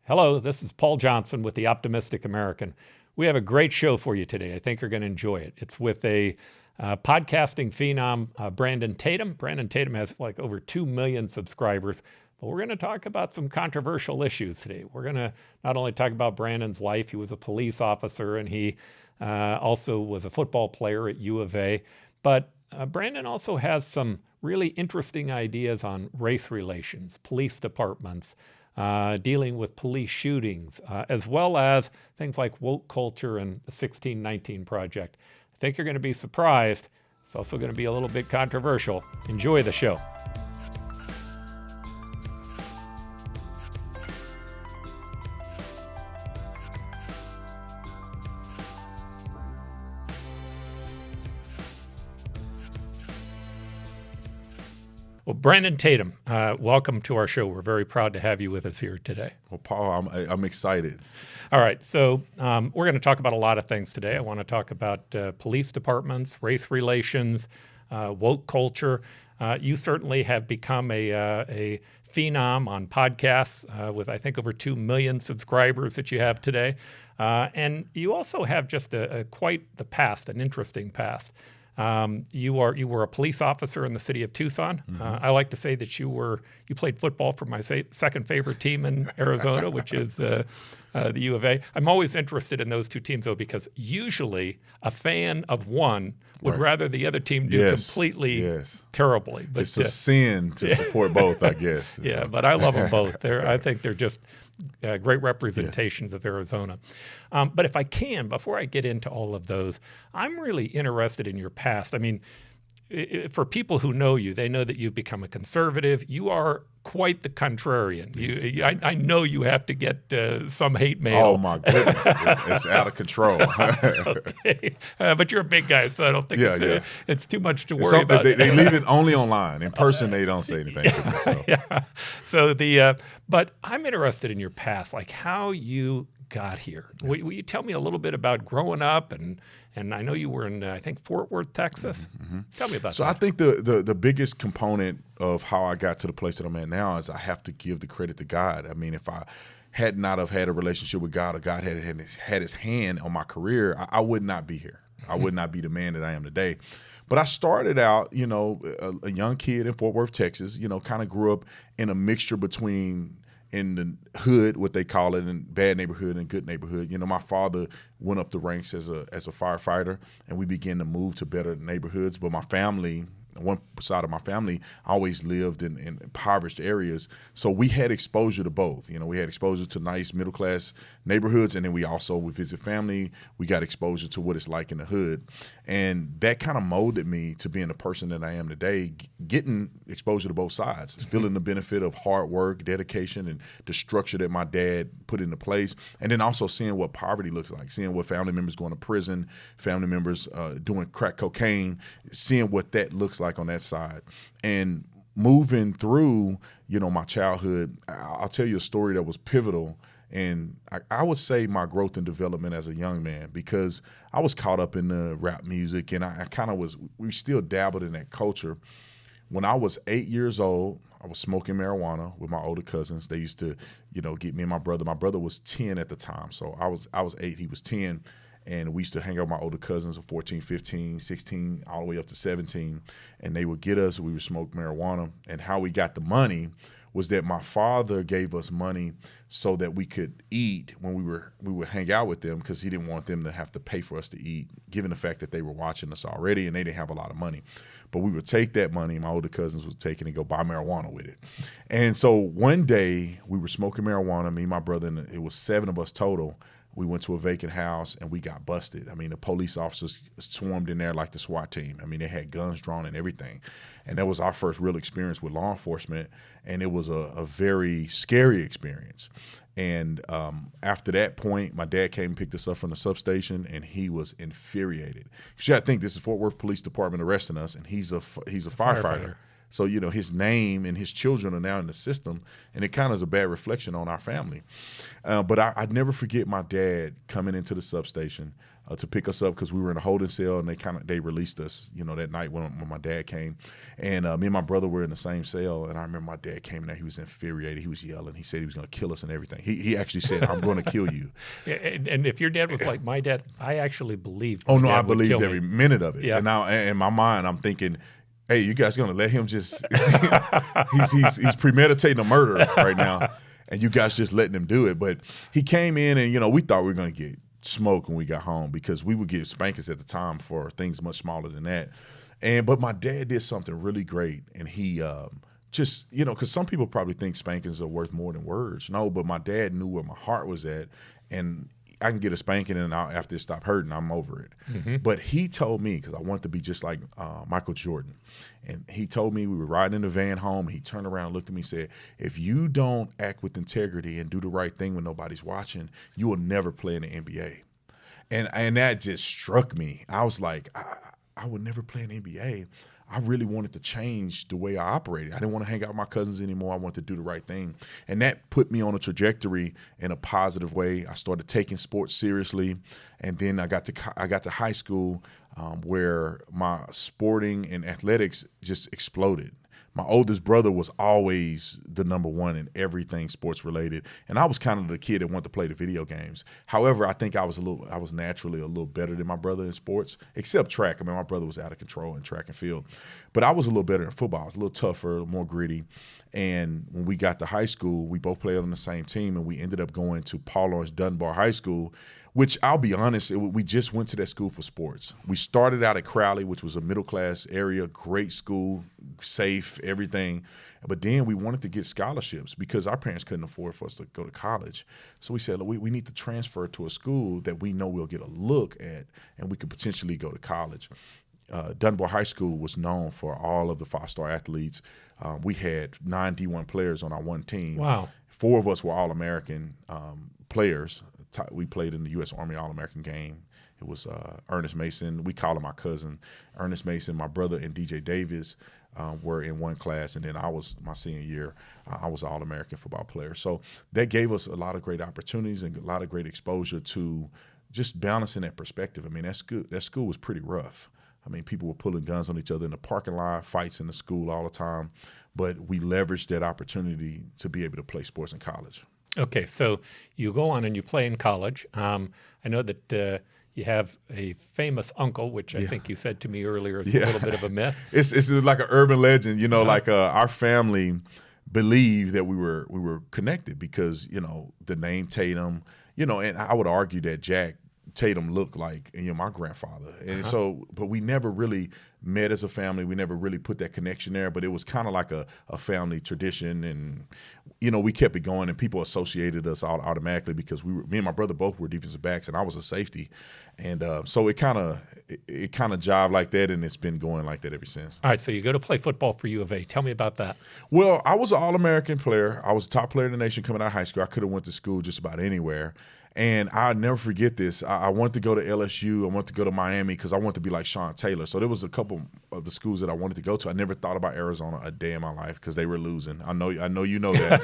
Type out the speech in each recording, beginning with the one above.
Hello, this is Paul Johnson with the Optimistic American. We have a great show for you today. I think you're going to enjoy it. It's with a podcasting phenom, Brandon Tatum. Brandon Tatum has like over 2 million subscribers, but we're going to talk about some controversial issues today. We're going to not only talk about Brandon's life, he was a police officer and he also was a football player at U of A, but Brandon also has some really interesting ideas on race relations, police departments, dealing with police shootings, as well as things like woke culture and the 1619 Project. I think you're going to be surprised. It's also going to be a little bit controversial. Enjoy the show. Well, Brandon Tatum, welcome to our show. We're very proud to have you with us here today. Well, Paul, I'm excited. All right, so we're going to talk about a lot of things today. I want to talk about police departments, race relations, woke culture. You certainly have become a phenom on podcasts with, I think, over 2 million subscribers that you have today. And you also have just quite the past, an interesting past. You were a police officer in the city of Tucson. Mm-hmm. I like to say that you played football for my second favorite team in Arizona, which is the U of A. I'm always interested in those two teams, though, because usually a fan of one would rather the other team do completely terribly. But it's a sin to support both, I guess. Yeah, but I love them both. I think they're just great representations of Arizona. But if I can, before I get into all of those, I'm really interested in your past. I mean, for people who know you, they know that you've become a conservative. You are quite the contrarian. I know you have to get some hate mail. Oh, my goodness. It's out of control. Okay. But you're a big guy, so I don't think it's too much to worry about. They leave it only online. In person, they don't say anything to me. So. Yeah. So but I'm interested in your past, like how you got here. Will you tell me a little bit about growing up? And I know you were in, I think, Fort Worth, Texas. Mm-hmm. Tell me about that. So I think the biggest component of how I got to the place that I'm at now is I have to give the credit to God. I mean, if I had not have had a relationship with God, or God had his hand on my career, I would not be here. I would not be the man that I am today. But I started out, a young kid in Fort Worth, Texas, kind of grew up in a mixture between in the hood, what they call it, in bad neighborhood and good neighborhood. My father went up the ranks as a firefighter, and we began to move to better neighborhoods. But my family, one side of my family, always lived in impoverished areas. So we had exposure to both. We had exposure to nice middle-class neighborhoods, and then we visit family. We got exposure to what it's like in the hood. And that kind of molded me to being the person that I am today, getting exposure to both sides, feeling the benefit of hard work, dedication, and the structure that my dad put into place, and then also seeing what poverty looks like, seeing what family members going to prison, family members doing crack cocaine, seeing what that looks like on that side. And moving through, my childhood, I'll tell you a story that was pivotal. And I would say my growth and development as a young man, because I was caught up in the rap music, and I kind of we still dabbled in that culture. When I was 8 years old, I was smoking marijuana with my older cousins. They used to, get me and my brother. My brother was 10 at the time. So I was 8, he was 10. And we used to hang out with my older cousins of 14, 15, 16, all the way up to 17. And they would get us, we would smoke marijuana. And how we got the money was that my father gave us money so that we could eat when we would hang out with them, because he didn't want them to have to pay for us to eat, given the fact that they were watching us already and they didn't have a lot of money. But we would take that money, my older cousins would take it and go buy marijuana with it. And so one day we were smoking marijuana, me, my brother, and it was 7 of us total. We went to a vacant house and we got busted. I mean, the police officers swarmed in there like the SWAT team. I mean, they had guns drawn and everything. And that was our first real experience with law enforcement. And it was a very scary experience. And after that point, my dad came and picked us up from the substation, and he was infuriated. Because I think this is Fort Worth Police Department arresting us, and he's a firefighter. So, his name and his children are now in the system, and it kind of is a bad reflection on our family. But I'd never forget my dad coming into the substation to pick us up because we were in a holding cell, and they released us, that night when my dad came. And me and my brother were in the same cell, and I remember my dad came in there. He was infuriated. He was yelling. He said he was going to kill us and everything. He actually said, "I'm going to kill you." Yeah, and if your dad was like my dad, I actually believed. Oh, no, I believed every minute of it. Yeah. And now in my mind, I'm thinking, hey, you guys going to let him just he's premeditating a murder right now, and you guys just letting him do it. But he came in, and, we thought we were going to get smoked when we got home because we would get spankings at the time for things much smaller than that. But my dad did something really great, and he just, because some people probably think spankings are worth more than words. No, but my dad knew where my heart was at, and I can get a spanking, and after it stopped hurting, I'm over it. Mm-hmm. But he told me, because I wanted to be just like Michael Jordan, and he told me, we were riding in the van home, and he turned around, looked at me, and said, if you don't act with integrity and do the right thing when nobody's watching, you will never play in the NBA. And that just struck me. I was like, I would never play in the NBA. I really wanted to change the way I operated. I didn't want to hang out with my cousins anymore. I wanted to do the right thing. And that put me on a trajectory in a positive way. I started taking sports seriously. And then I got to high school where my sporting and athletics just exploded. My oldest brother was always the number one in everything sports related, and I was kind of the kid that wanted to play the video games. However, I think I was naturally a little better than my brother in sports, except track. I mean, my brother was out of control in track and field, but I was a little better in football. I was a little tougher, more gritty. And when we got to high school, we both played on the same team, and we ended up going to Paul Laurence Dunbar High School, which I'll be honest, we just went to that school for sports. We started out at Crowley, which was a middle-class area, great school, safe, everything. But then we wanted to get scholarships because our parents couldn't afford for us to go to college. So we said, look, we need to transfer to a school that we know we'll get a look at and we could potentially go to college. Dunbar High School was known for all of the five-star athletes. We had 9 D1 players on our one team. Wow. 4 of us were All-American players. We played in the U.S. Army All-American game. It was Ernest Mason. We call him my cousin. Ernest Mason, my brother, and DJ Davis were in one class. And then my senior year, I was an All-American football player. So that gave us a lot of great opportunities and a lot of great exposure to just balancing that perspective. I mean, that school was pretty rough. I mean, people were pulling guns on each other in the parking lot, fights in the school all the time. But we leveraged that opportunity to be able to play sports in college. Okay, so you go on and you play in college. I know that you have a famous uncle, which I think you said to me earlier is a little bit of a myth. It's like an urban legend, like our family believed that we were connected because, the name Tatum, and I would argue that Jack Tatum looked like my grandfather. And so, but we never really met as a family. We never really put that connection there, but it was kind of like a family tradition. And, we kept it going and people associated us automatically because me and my brother both were defensive backs and I was a safety. And so it kind of jived like that, and it's been going like that ever since. All right, so you go to play football for U of A. Tell me about that. Well, I was an All-American player. I was a top player in the nation coming out of high school. I could have went to school just about anywhere. And I'll never forget this. I wanted to go to LSU. I wanted to go to Miami because I wanted to be like Sean Taylor. So there was a couple of the schools that I wanted to go to. I never thought about Arizona a day in my life because they were losing. I know you know that.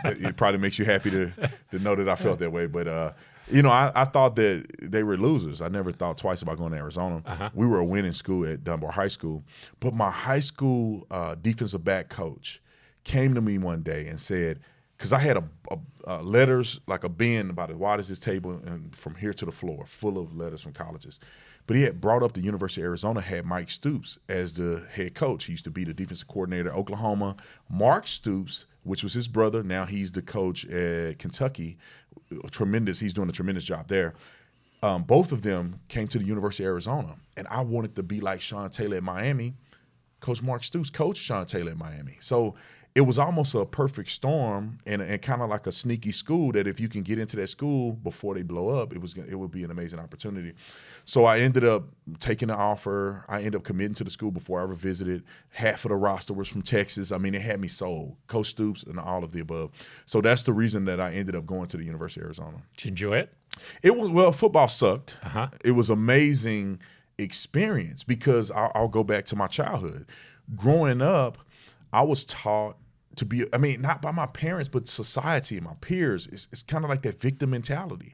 It probably makes you happy to know that I felt that way. But, I thought that they were losers. I never thought twice about going to Arizona. We were a winning school at Dunbar High School. But my high school defensive back coach came to me one day and said, because I had a letters, like a bin about as wide as this table and from here to the floor, full of letters from colleges. But he had brought up the University of Arizona, had Mike Stoops as the head coach. He used to be the defensive coordinator at Oklahoma. Mark Stoops, which was his brother, now he's the coach at Kentucky. He's doing a tremendous job there. Both of them came to the University of Arizona. And I wanted to be like Sean Taylor at Miami. Coach Mark Stoops coached Sean Taylor at Miami. So it was almost a perfect storm and kind of like a sneaky school that if you can get into that school before they blow up, it would be an amazing opportunity. So I ended up taking the offer. I ended up committing to the school before I ever visited. Half of the roster was from Texas. I mean, it had me sold. Coach Stoops and all of the above. So that's the reason that I ended up going to the University of Arizona. Did you enjoy it? Football sucked. It was amazing experience because I'll go back to my childhood. Growing up, I was taught to be, I mean, not by my parents, but society and my peers. It's kind of like that victim mentality.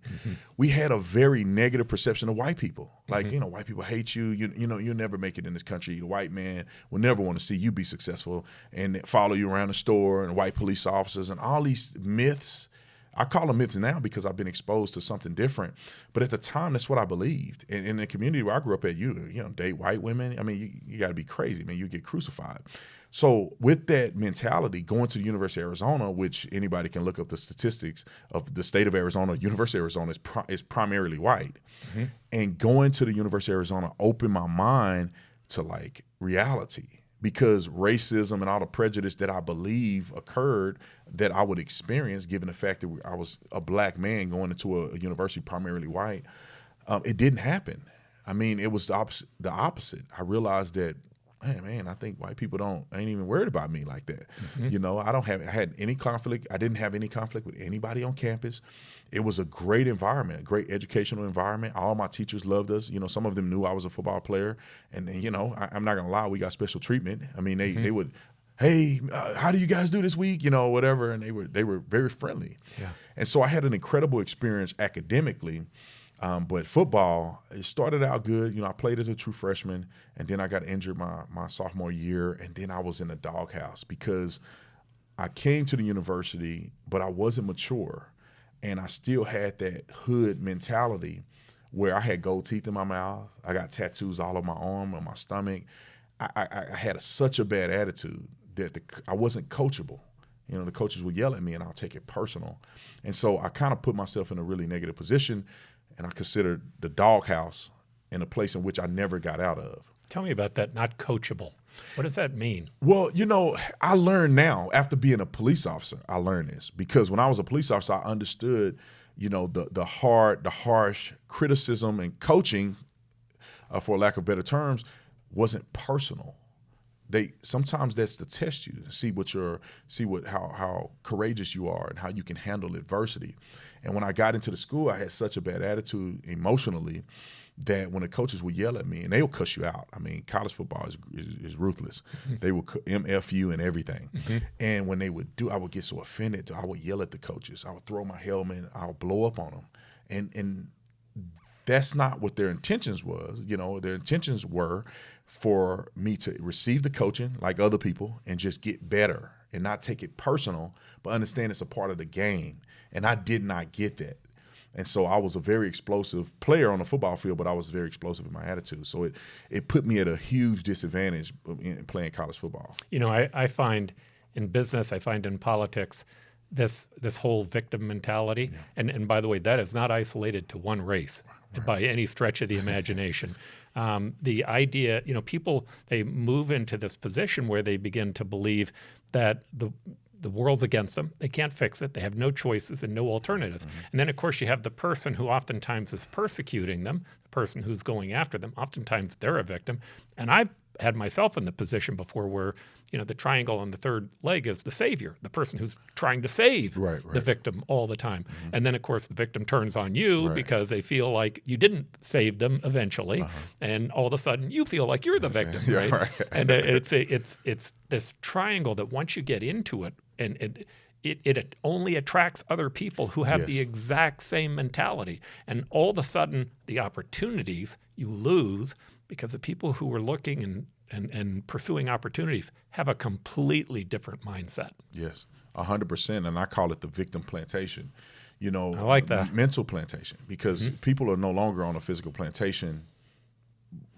We had a very negative perception of white people. Like, you know, white people hate you. You know, you'll never make it in this country. The white man will never want to see you be successful, and follow you around the store, and white police officers and all these myths. I call them myths now because I've been exposed to something different. But at the time, that's what I believed. And in the community where I grew up at, you know, date white women. I mean, you got to be crazy, man. You get crucified. So with that mentality, going to the University of Arizona, which anybody can look up the statistics of the state of Arizona, University of Arizona is primarily white. And going to the University of Arizona opened my mind to like reality, because racism and all the prejudice that I believe occurred that I would experience, given the fact that I was a black man going into a university primarily white, it didn't happen. I mean, it was the opposite. I realized that, hey, man, I think white people ain't even worried about me like that. You know, I had any conflict. I didn't have any conflict with anybody on campus. It was a great environment, a great educational environment. All my teachers loved us. You know, some of them knew I was a football player. And you know, I'm not going to lie, we got special treatment. I mean, they would, hey, how do you guys do this week? You know, whatever. And they were very friendly. Yeah. And so I had an incredible experience academically. But football, it started out good. You know, I played as a true freshman, and then I got injured my sophomore year, and then I was in the doghouse because I came to the university, but I wasn't mature, and I still had that hood mentality where I had gold teeth in my mouth. I got tattoos all over my arm and my stomach. I had such a bad attitude that I wasn't coachable. You know, the coaches would yell at me, and I'll take it personal. And so I kind of put myself in a really negative position. And I considered the doghouse in a place in which I never got out of. Tell me about that, not coachable. What does that mean? Well, you know, I learned now, after being a police officer, I learned this. Because when I was a police officer, I understood, you know, the harsh criticism and coaching, for lack of better terms, wasn't personal. Sometimes that's to test you, see how courageous you are and how you can handle adversity. And when I got into the school, I had such a bad attitude emotionally that when the coaches would yell at me, and they would cuss you out. I mean, college football is ruthless. They would MF you and everything. And when they would I would get so offended. I would yell at the coaches. I would throw my helmet. I would blow up on them. And that's not what their intentions was. You know, their intentions were for me to receive the coaching like other people and just get better and not take it personal, but understand it's a part of the game. And I did not get that. And so I was a very explosive player on the football field, but I was very explosive in my attitude. So it put me at a huge disadvantage in playing college football. You know, I find in business, I find in politics, this whole victim mentality. Yeah. And by the way, that is not isolated to one race. Right. By any stretch of the imagination. The idea, you know, people, they move into this position where they begin to believe that the world's against them. They can't fix it. They have no choices and no alternatives. And then, of course, you have the person who oftentimes is persecuting them, the person who's going after them. Oftentimes, they're a victim. And I've had myself in the position before where, you know, the triangle on the third leg is the savior, the person who's trying to save the victim all the time. And then, of course, the victim turns on you because they feel like you didn't save them eventually. And all of a sudden, you feel like you're the victim, right? And it's this triangle that once you get into it, and it only attracts other people who have the exact same mentality. And all of a sudden, the opportunities you lose because the people who are looking and pursuing opportunities have a completely different mindset. Yes, 100%. And I call it the victim plantation. You know, I like that. Mental plantation, because people are no longer on a physical plantation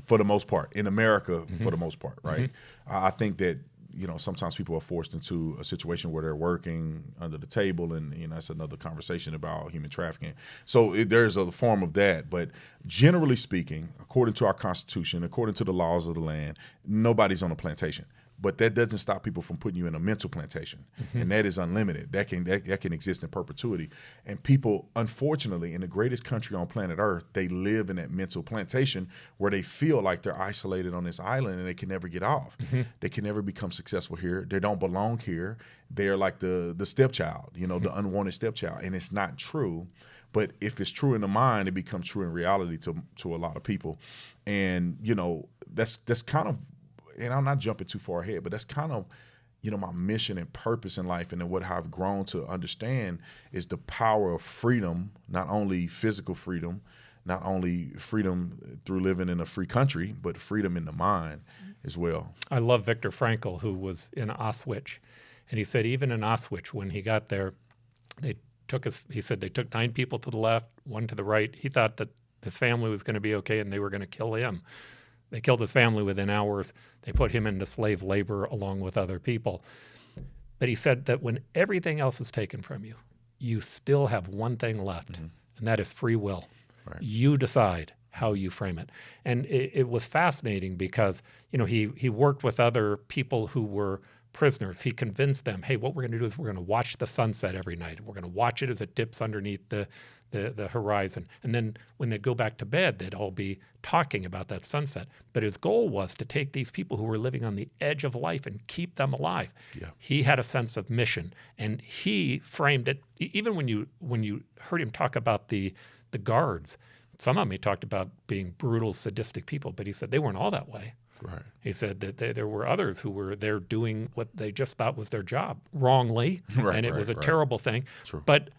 for the most part, in America for the most part, right? I think that, you know, sometimes people are forced into a situation where they're working under the table, and, you know, that's another conversation about human trafficking. So there's a form of that. But generally speaking, according to our Constitution, according to the laws of the land, nobody's on a plantation. But that doesn't stop people from putting you in a mental plantation, and that is unlimited. That can exist in perpetuity. And people, unfortunately, in the greatest country on planet Earth, they live in that mental plantation where they feel like they're isolated on this island and they can never get off. They can never become successful here. They don't belong here. They're like the stepchild, you know, the unwanted stepchild, and it's not true. But if it's true in the mind, it becomes true in reality to a lot of people. And, you know, that's kind of, and I'm not jumping too far ahead, but that's kind of, my mission and purpose in life, and then how I've grown to understand is the power of freedom, not only physical freedom, not only freedom through living in a free country, but freedom in the mind as well. I love Viktor Frankl, who was in Auschwitz. And he said even in Auschwitz, when he got there, he said they took 9 people to the left, 1 to the right. He thought that his family was going to be okay and they were going to kill him. They killed his family within hours. They put him into slave labor along with other people. But he said that when everything else is taken from you, you still have one thing left, and that is free will. Right. You decide how you frame it. And it was fascinating because, he worked with other people who were prisoners. He convinced them, hey, what we're going to do is we're going to watch the sunset every night. We're going to watch it as it dips underneath the horizon. And then when they'd go back to bed, they'd all be talking about that sunset. But his goal was to take these people who were living on the edge of life and keep them alive. Yeah. He had a sense of mission, and he framed it. Even when you heard him talk about the guards, some of them he talked about being brutal, sadistic people, but he said they weren't all that way. Right. He said that there were others who were there doing what they just thought was their job wrongly, and it was a terrible thing. True. But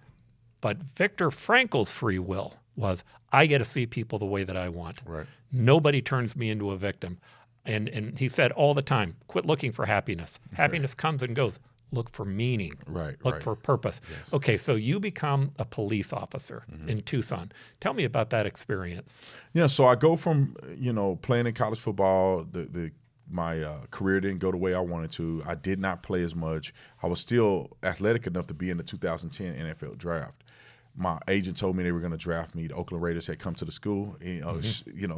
Viktor Frankl's free will was, I get to see people the way that I want. Right. Nobody turns me into a victim. And he said all the time, quit looking for happiness. Happiness comes and goes. Look for meaning. Look for purpose. Yes. Okay, so you become a police officer in Tucson. Tell me about that experience. Yeah, so I go from, playing in college football, my career didn't go the way I wanted to. I did not play as much. I was still athletic enough to be in the 2010 NFL draft. My agent told me they were going to draft me. The Oakland Raiders had come to the school,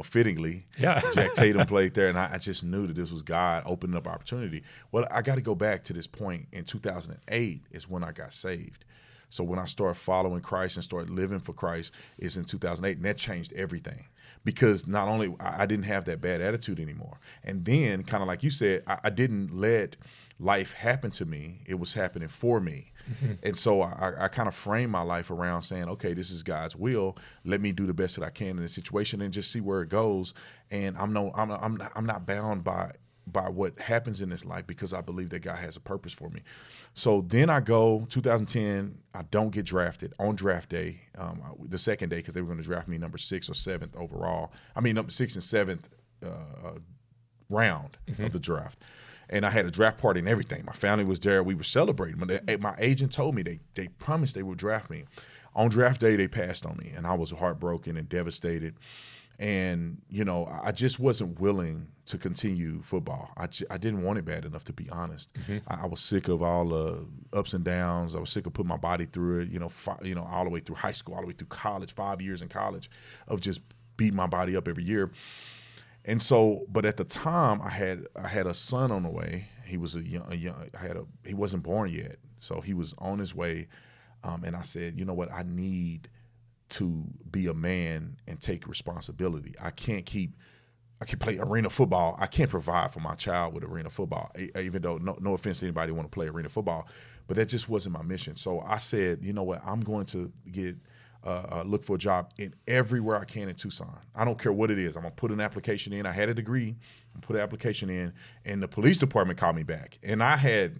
fittingly. Yeah. Jack Tatum played there, and I just knew that this was God opening up opportunity. Well, I got to go back to this point. In 2008 is when I got saved. So when I started following Christ and started living for Christ is in 2008, and that changed everything. Because not only I didn't have that bad attitude anymore, and then kind of like you said, I didn't let life happen to me. It was happening for me. And so I kind of framed my life around saying, okay, this is God's will. Let me do the best that I can in the situation and just see where it goes. And I'm not bound by what happens in this life because I believe that God has a purpose for me. So then I go 2010. I don't get drafted on draft day, the second day, because they were going to draft me number 6 or 7th overall. I mean, number 6th and 7th round of the draft. And I had a draft party and everything. My family was there. We were celebrating. But my agent told me they promised they would draft me. On draft day, they passed on me, and I was heartbroken and devastated. And, I just wasn't willing to continue football. I didn't want it bad enough, to be honest. I was sick of all the ups and downs. I was sick of putting my body through it, all the way through high school, all the way through college, 5 years in college of just beating my body up every year. And so, but at the time, I had a son on the way. He was he wasn't born yet, so he was on his way. And I said, you know what? I need to be a man and take responsibility. I can play arena football. I can't provide for my child with arena football, even though no offense to anybody who want to play arena football, but that just wasn't my mission. So I said, you know what? I'm going to look for a job in everywhere I can in Tucson. I don't care what it is. I'm going to put an application in. I had a degree. I put an application in, and the police department called me back. And I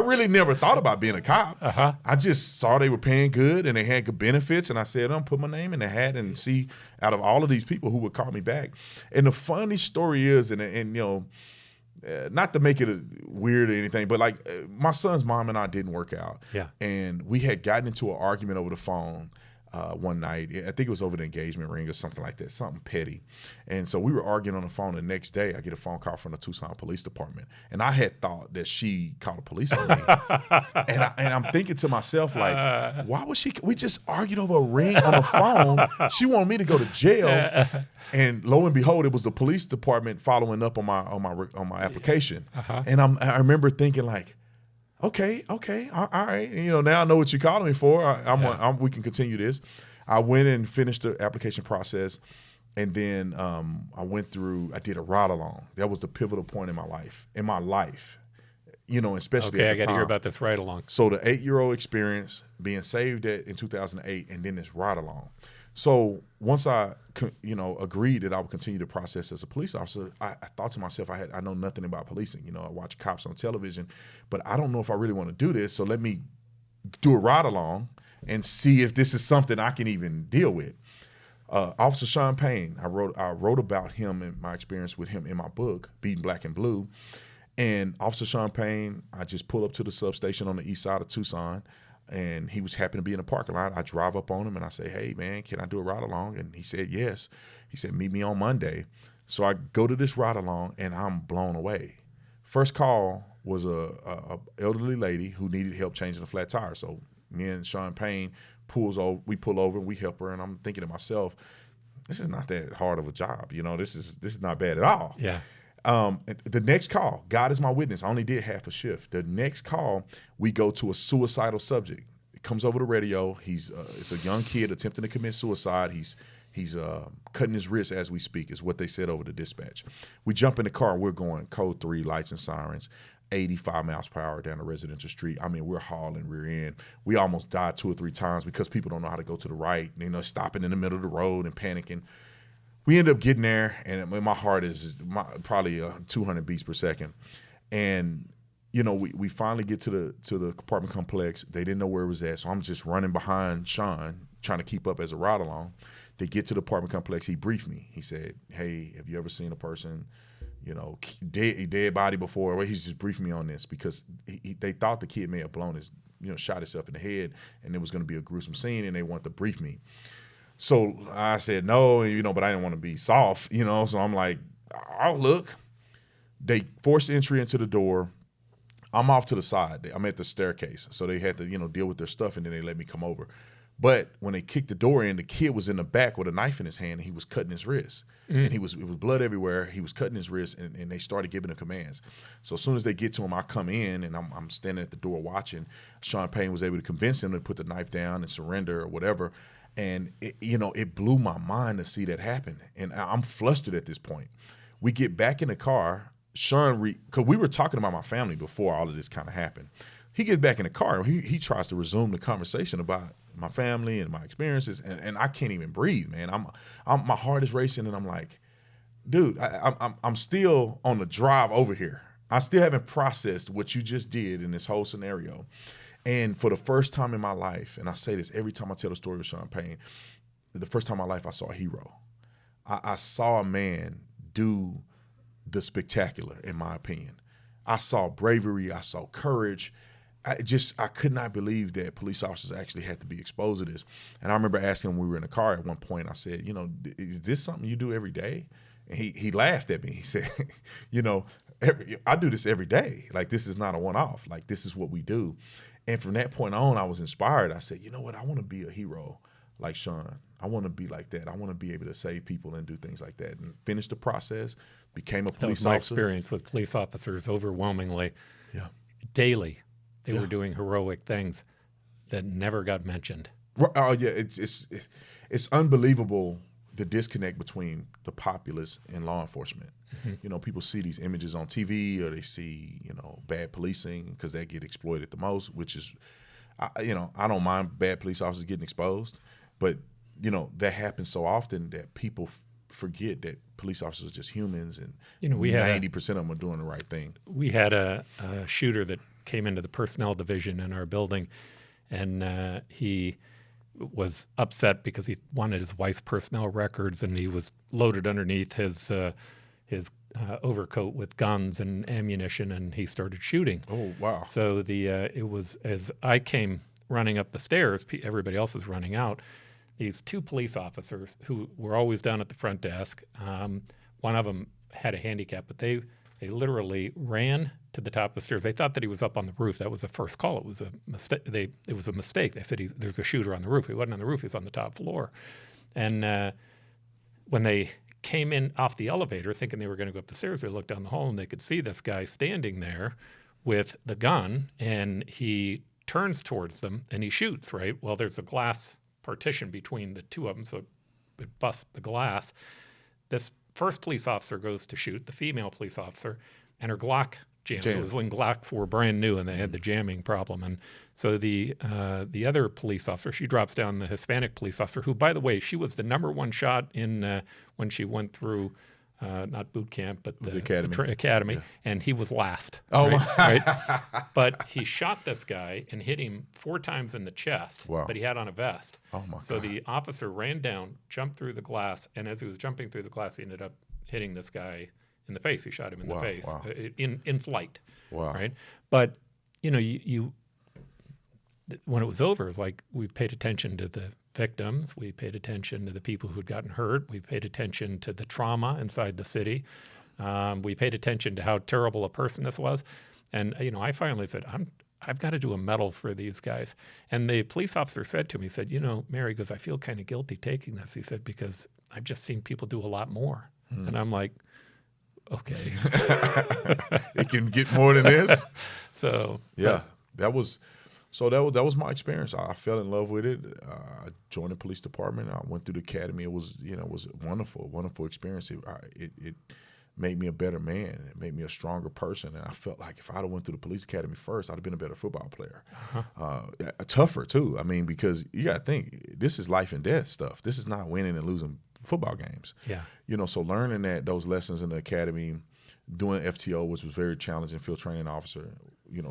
really never thought about being a cop. I just saw they were paying good and they had good benefits. And I said, I'm put my name in the hat and see out of all of these people who would call me back. And the funny story is, not to make it weird or anything, but my son's mom and I didn't work out. Yeah. And we had gotten into an argument over the phone one night. I think it was over the engagement ring or something like that, something petty. And so we were arguing on the phone. The next day, I get a phone call from the Tucson Police Department. And I had thought that she called the police on me. and I'm thinking to myself, why was we just argued over a ring on the phone. She wanted me to go to jail. And lo and behold, it was the police department following up on my application. And I remember thinking okay, all right. Now I know what you're calling me for. We can continue this. I went and finished the application process, and then I did a ride along. That was the pivotal point in my life. Especially okay, at I the got to time. hear about this ride along. So the 8-year-old experience, being saved in 2008, and then this ride along. So once I, agreed that I would continue the process as a police officer, I thought to myself, I know nothing about policing. I watch cops on television, but I don't know if I really want to do this. So let me do a ride along and see if this is something I can even deal with. Officer Sean Payne, I wrote about him and my experience with him in my book, Beating Black and Blue. And Officer Sean Payne, I just pull up to the substation on the east side of Tucson, and he was happy to be in the parking lot. I drive up on him and I say, hey man, can I do a ride along? And he said, yes. He said, meet me on Monday. So I go to this ride along and I'm blown away. First call was a elderly lady who needed help changing a flat tire. So me and Sean Payne we pull over and we help her. And I'm thinking to myself, this is not that hard of a job. This is not bad at all. Yeah. The next call, God is my witness, I only did half a shift. The next call, we go to a suicidal subject. It comes over the radio. It's a young kid attempting to commit suicide. He's cutting his wrist as we speak, is what they said over the dispatch. We jump in the car and we're going code 3, lights and sirens, 85 miles per hour down a residential street. I mean, we're hauling rear end. We almost died 2 or 3 times because people don't know how to go to the right, stopping in the middle of the road and panicking. We end up getting there, and my heart is probably 200 beats per second. And, we finally get to the apartment complex. They didn't know where it was at, so I'm just running behind Sean, trying to keep up as a ride along. They get to the apartment complex. He briefed me. He said, hey, have you ever seen a person, dead body before? Well, he's just briefed me on this because they thought the kid may have blown his, shot himself in the head, and it was going to be a gruesome scene, and they wanted to brief me. So I said no, but I didn't want to be soft, so I'm like, I'll look. They forced entry into the door. I'm off to the side. I'm at the staircase. So they had to, deal with their stuff, and then they let me come over. But when they kicked the door in, the kid was in the back with a knife in his hand, and he was cutting his wrist. And it was blood everywhere. He was cutting his wrist, and they started giving the commands. So as soon as they get to him, I come in, and I'm standing at the door watching. Sean Payne was able to convince him to put the knife down and surrender or whatever. And it blew my mind to see that happen. And I'm flustered at this point. We get back in the car. Sean, because we were talking about my family before all of this kind of happened. He gets back in the car. He tries to resume the conversation about my family and my experiences, and I can't even breathe, man. My heart is racing, and I'm like, dude, I'm still on the drive over here. I still haven't processed what you just did in this whole scenario. And for the first time in my life, and I say this every time I tell the story of Sean Payne, the first time in my life I saw a hero. I saw a man do the spectacular, in my opinion. I saw bravery, I saw courage. I could not believe that police officers actually had to be exposed to this. And I remember asking him when we were in the car at one point, I said, is this something you do every day? And he laughed at me. He said, I do this every day. Like, this is not a one-off. Like, this is what we do. And from that point on, I was inspired. I said, you know what? I want to be a hero like Sean. I want to be like that. I want to be able to save people and do things like that. And finish the process, became a police officer. My experience with police officers overwhelmingly. Yeah. Daily, they were doing heroic things that never got mentioned. Oh, yeah. It's unbelievable, the disconnect between the populace and law enforcement. Mm-hmm. People see these images on TV, or they see, bad policing because they get exploited the most, which is, I don't mind bad police officers getting exposed, but, that happens so often that people forget that police officers are just humans, and 90% of them are doing the right thing. We had a shooter that came into the personnel division in our building, and he was upset because he wanted his wife's personnel records, and he was loaded underneath his overcoat with guns and ammunition, and he started shooting. Oh, wow. So it was, as I came running up the stairs, everybody else was running out, these 2 police officers who were always down at the front desk. One of them had a handicap, but they literally ran to the top of the stairs. They thought that he was up on the roof. That was the first call. It was a mistake. It was a mistake. They said there's a shooter on the roof. He wasn't on the roof. He was on the top floor. And when they came in off the elevator thinking they were going to go up the stairs, they looked down the hall and they could see this guy standing there with the gun, and he turns towards them and he shoots, right? Well, there's a glass partition between the 2 of them, so it busts the glass. This first police officer goes to shoot, the female police officer, and her Glock jams. It was when Glocks were brand new and they had the jamming problem, and So the other police officer, she drops down, the Hispanic police officer, who, by the way, she was the #1 shot in when she went through not boot camp, but the academy, Yeah. and he was last. Oh, right? But he shot this guy and hit him 4 times in the chest. Wow. But he had on a vest. Oh my So God. the officer ran down, jumped through the glass, and as he was jumping through the glass, he ended up hitting this guy in the face. He shot him in the face in flight. Wow. Right. But you when it was over, it's like we paid attention to the victims, we paid attention to the people who'd gotten hurt, we paid attention to the trauma inside the city, we paid attention to how terrible a person this was, and I finally said, I've got to do a medal for these guys. And the police officer said to me, he said, Mary, goes, I feel kind of guilty taking this. He said, because I've just seen people do a lot more. And I'm like, okay. It can get more than this. So yeah, that was my experience. I fell in love with it. I joined the police department. I went through the academy. It was a wonderful experience. It made me a better man. It made me a stronger person. And I felt like if I'd have went through the police academy first, I'd have been a better football player. Tougher too. I mean, because you got to think, this is life and death stuff. This is not winning and losing football games. Yeah. So learning those lessons in the academy, doing FTO, which was very challenging, field training officer,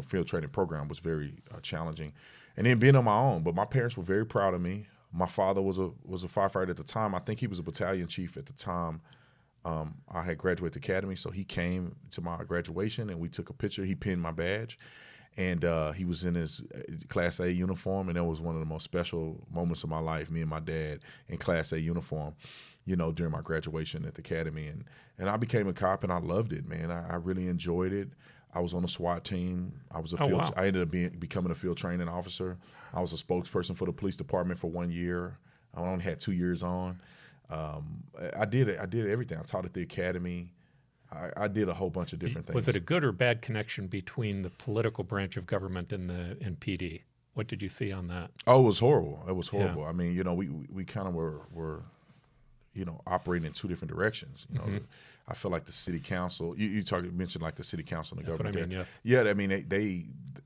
field training program was very challenging. And then being on my own. But my parents were very proud of me. My father was a firefighter at the time. I think he was a battalion chief at the time. I had graduated the academy, so he came to my graduation and we took a picture. He pinned my badge, and he was in his Class A uniform, and that was one of the most special moments of my life, me and my dad in Class A uniform, during my graduation at the academy. And I became a cop, and I loved it, man. I really enjoyed it. I was on the SWAT team. I was I ended up becoming a field training officer. I was a spokesperson for the police department for 1 year. I only had 2 years on. I did everything. I taught at the academy. I did a whole bunch of different things. Was it a good or bad connection between the political branch of government and PD? What did you see on that? Oh, it was horrible. It was horrible. Yeah. I mean, we kind of were operating in 2 different directions. I feel like the city council. You mentioned like the city council and the government. That's what I mean. Yes. Yeah. I mean,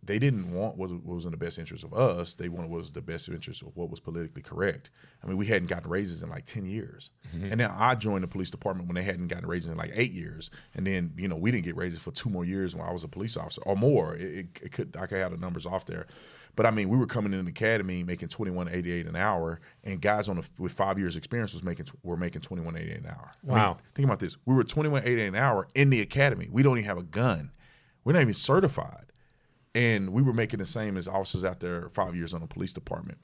they didn't want what was in the best interest of us. They wanted what was the best interest of what was politically correct. I mean, we hadn't gotten raises in like 10 years, and then I joined the police department when they hadn't gotten raises in like 8 years, and then we didn't get raises for 2 more years when I was a police officer or more. I could have the numbers off there. But I mean, we were coming in the academy making $21.88 an hour, and guys with 5 years experience were making $21.88 an hour. Wow! I mean, think about this: we were $21.88 an hour in the academy. We don't even have a gun. We're not even certified, and we were making the same as officers out there 5 years on the police department.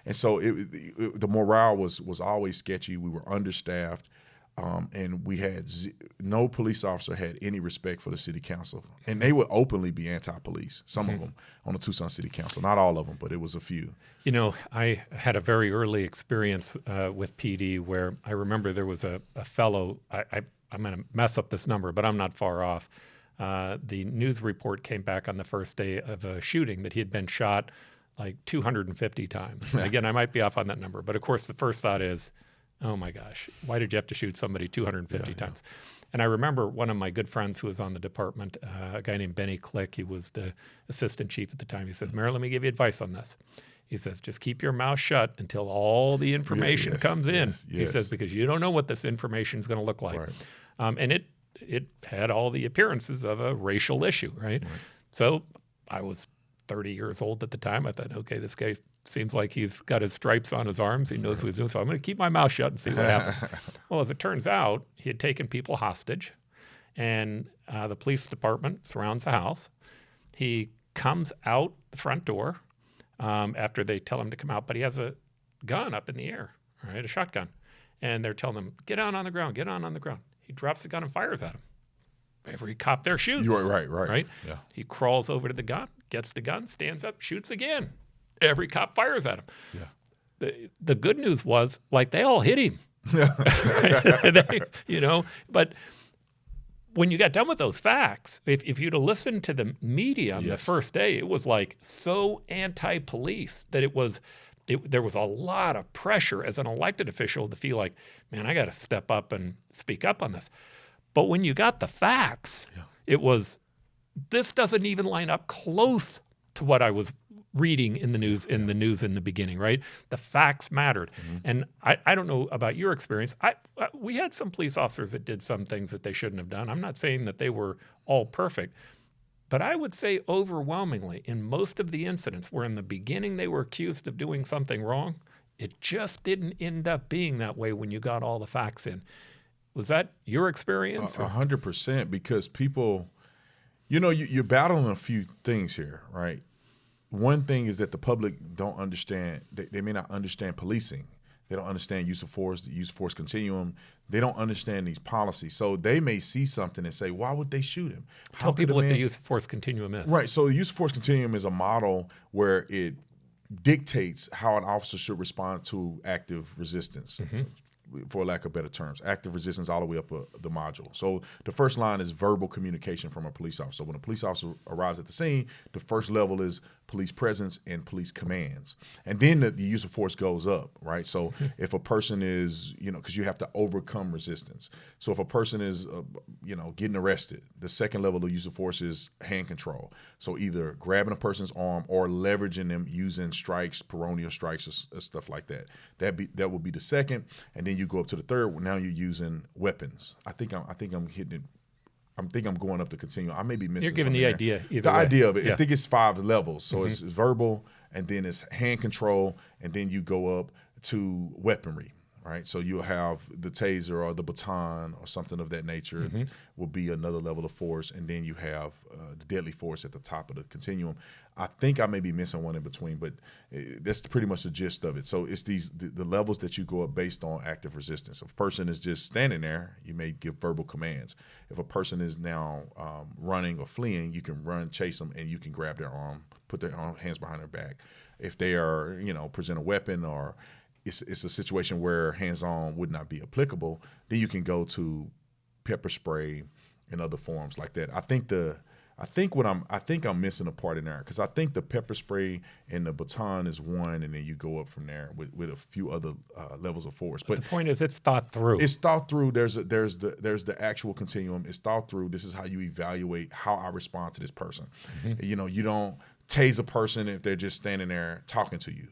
And so the morale was always sketchy. We were understaffed. And we had no police officer had any respect for the city council, and they would openly be anti-police. Some of them on the Tucson City Council, not all of them, but it was a few. I had a very early experience with PD where I remember there was a fellow. I'm going to mess up this number, but I'm not far off. The news report came back on the first day of a shooting that he had been shot like 250 times. And again, I might be off on that number, but of course the first thought is, oh my gosh, why did you have to shoot somebody 250 times? And I remember one of my good friends who was on the department, a guy named Benny Click, he was the assistant chief at the time. He says, Mary, let me give you advice on this. He says, just keep your mouth shut until all the information comes in. Yes. He says, because you don't know what this information is going to look like. Right. And it had all the appearances of a racial issue, right? So I was 30 years old at the time. I thought, okay, this guy seems like he's got his stripes on his arms. He knows what he's doing. So I'm going to keep my mouth shut and see what happens. Well, as it turns out, he had taken people hostage, and the police department surrounds the house. He comes out the front door after they tell him to come out, but he has a gun up in the air, right, a shotgun. And they're telling him, get on the ground, get on the ground. He drops the gun and fires at him. Every cop there shoots. You're right. Yeah. He crawls over to the gun, gets the gun, stands up, shoots again. Every cop fires at him. Yeah. The good news was, like, they all hit him. But when you got done with those facts, if you'd have listened to the media on the first day, it was like so anti-police that there was a lot of pressure as an elected official to feel like, man, I got to step up and speak up on this. But when you got the facts, it was, this doesn't even line up close to what I was reading in the news in the beginning, right? The facts mattered. And I don't know about your experience. We had some police officers that did some things that they shouldn't have done. I'm not saying that they were all perfect, but I would say overwhelmingly in most of the incidents where in the beginning they were accused of doing something wrong, it just didn't end up being that way when you got all the facts in. Was that your experience? 100%, because people, you're battling a few things here, right? One thing is that the public don't understand. They may not understand policing. They don't understand use of force, the use of force continuum. They don't understand these policies. So they may see something and say, why would they shoot him? Tell people what the use of force continuum is. Right. So the use of force continuum is a model where it dictates how an officer should respond to active resistance. For lack of better terms, active resistance all the way up the module. So the first line is verbal communication from a police officer. When a police officer arrives at the scene, the first level is police presence and police commands. And then the use of force goes up, right? So if a person is, because you have to overcome resistance. So if a person is, getting arrested, the second level of use of force is hand control. So either grabbing a person's arm or leveraging them using strikes, Paranoia strikes, or stuff like that. That would be the second. And then you go up to the third. Now you're using weapons. I think I'm hitting it. I think I'm going up the continuum. I may be missing. You're giving the idea. The idea of it. Yeah. I think it's 5 levels. So it's verbal, and then it's hand control, and then you go up to weaponry. Right, so you'll have the taser or the baton or something of that nature will be another level of force, and then you have the deadly force at the top of the continuum. I think I may be missing one in between, but that's pretty much the gist of it. So it's the levels that you go up based on active resistance. If a person is just standing there, you may give verbal commands. If a person is now running or fleeing, you can run, chase them, and you can grab their arm, put their hands behind their back. If they are, present a weapon or it's a situation where hands-on would not be applicable, then you can go to pepper spray and other forms like that. I think I'm missing a part in there, because I think the pepper spray and the baton is one, and then you go up from there with a few other levels of force. But the point is, it's thought through. It's thought through. There's the actual continuum. It's thought through. This is how you evaluate how I respond to this person. You don't tase a person if they're just standing there talking to you.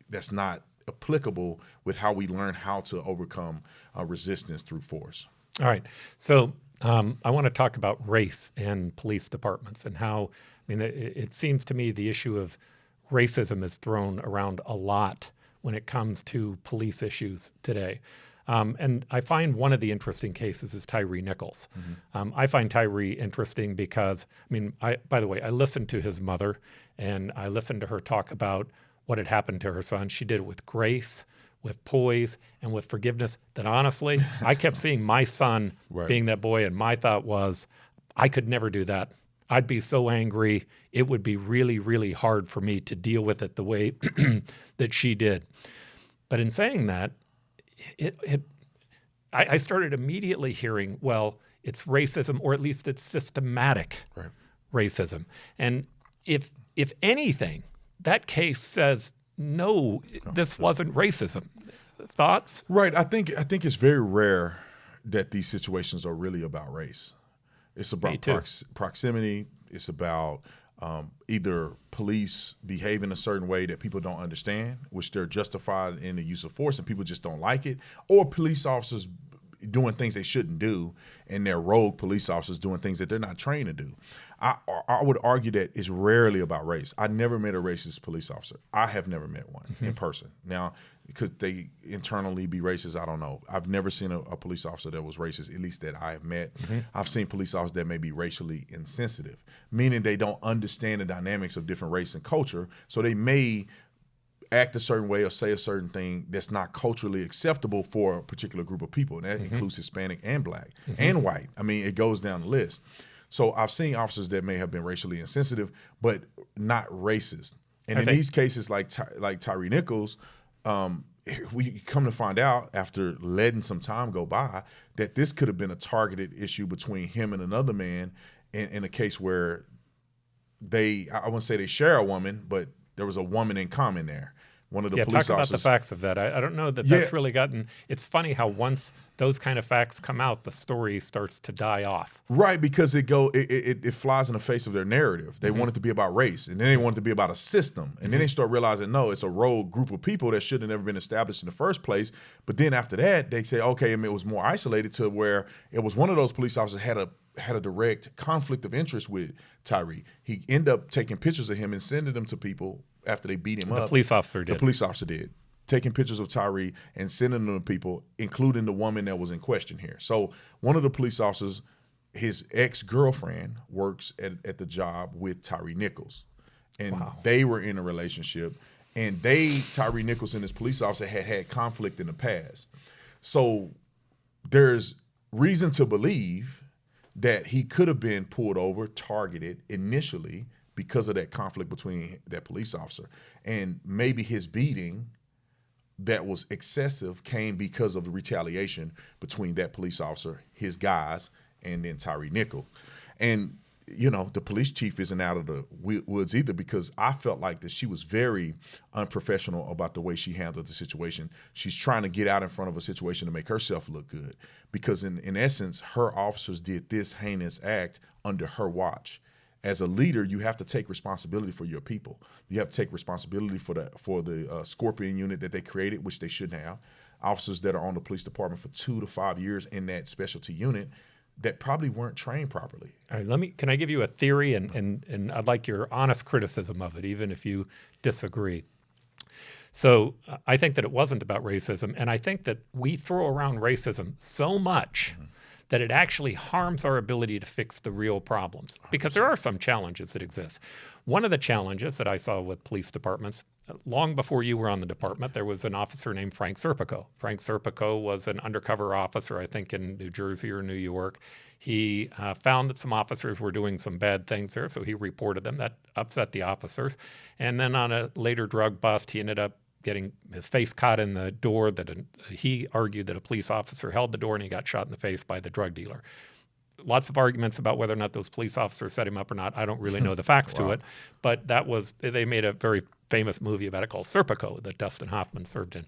That's not applicable with how we learn how to overcome resistance through force. All right. So I want to talk about race and police departments and how, it seems to me the issue of racism is thrown around a lot when it comes to police issues today. And I find one of the interesting cases is Tyree Nichols. I find Tyree interesting because, by the way, I listened to his mother, and I listened to her talk about what had happened to her son. She did it with grace, with poise, and with forgiveness that honestly, I kept seeing my son being that boy, and my thought was, I could never do that. I'd be so angry. It would be really, really hard for me to deal with it the way that she did. But in saying that, I started immediately hearing, well, it's racism, or at least it's systematic racism. And if anything, that case says, no, this wasn't racism. Thoughts? Right. I think it's very rare that these situations are really about race. It's about proximity. It's about either police behave in a certain way that people don't understand, which they're justified in the use of force and people just don't like it, or police officers doing things they shouldn't do, and they're rogue police officers doing things that they're not trained to do. I would argue that it's rarely about race. I never met a racist police officer. I have never met one in person. Now, could they internally be racist? I don't know. I've never seen a police officer that was racist, at least that I have met. I've seen police officers that may be racially insensitive, meaning they don't understand the dynamics of different race and culture, so they may act a certain way or say a certain thing that's not culturally acceptable for a particular group of people. And that includes Hispanic and Black and white. It goes down the list. So I've seen officers that may have been racially insensitive, but not racist. And in these cases, like Tyree Nichols, we come to find out after letting some time go by that this could have been a targeted issue between him and another man in a case where I wouldn't say they share a woman, but there was a woman in common there. One of the Yeah, police talk about officers. the facts of that. I don't know that that's really gotten. It's funny how once those kind of facts come out, the story starts to die off. Right, because it flies in the face of their narrative. They want it to be about race, and then they want it to be about a system, and then they start realizing, no, it's a rogue group of people that should have never been established in the first place. But then after that, they say, okay, it was more isolated to where it was one of those police officers had a direct conflict of interest with Tyree. He ended up taking pictures of him and sending them to people after they beat him up. The police officer did. The police officer did. Taking pictures of Tyree and sending them to people, including the woman that was in question here. So one of the police officers, his ex-girlfriend, works at the job with Tyree Nichols. And they were in a relationship. And Tyree Nichols and this police officer had conflict in the past. So there's reason to believe that he could have been pulled over, targeted initially because of that conflict between that police officer. And maybe his beating that was excessive came because of the retaliation between that police officer, his guys, and then Tyree Nichols. And, the police chief isn't out of the woods either, because I felt like that she was very unprofessional about the way she handled the situation. She's trying to get out in front of a situation to make herself look good, because in essence, her officers did this heinous act under her watch. As a leader, you have to take responsibility for your people. You have to take responsibility for the Scorpion unit that they created, which they shouldn't have. Officers that are on the police department for 2 to 5 years in that specialty unit that probably weren't trained properly. All right, can I give you a theory, and I'd like your honest criticism of it, even if you disagree. So I think that it wasn't about racism, and I think that we throw around racism so much that it actually harms our ability to fix the real problems, because there are some challenges that exist. One of the challenges that I saw with police departments, long before you were on the department, there was an officer named Frank Serpico. Frank Serpico was an undercover officer, I think, in New Jersey or New York. He found that some officers were doing some bad things there, so he reported them. That upset the officers. And then on a later drug bust, he ended up getting his face caught in the door he argued that a police officer held the door, and he got shot in the face by the drug dealer. Lots of arguments about whether or not those police officers set him up or not. I don't really know the facts to it, but they made a very famous movie about it called Serpico that Dustin Hoffman served in.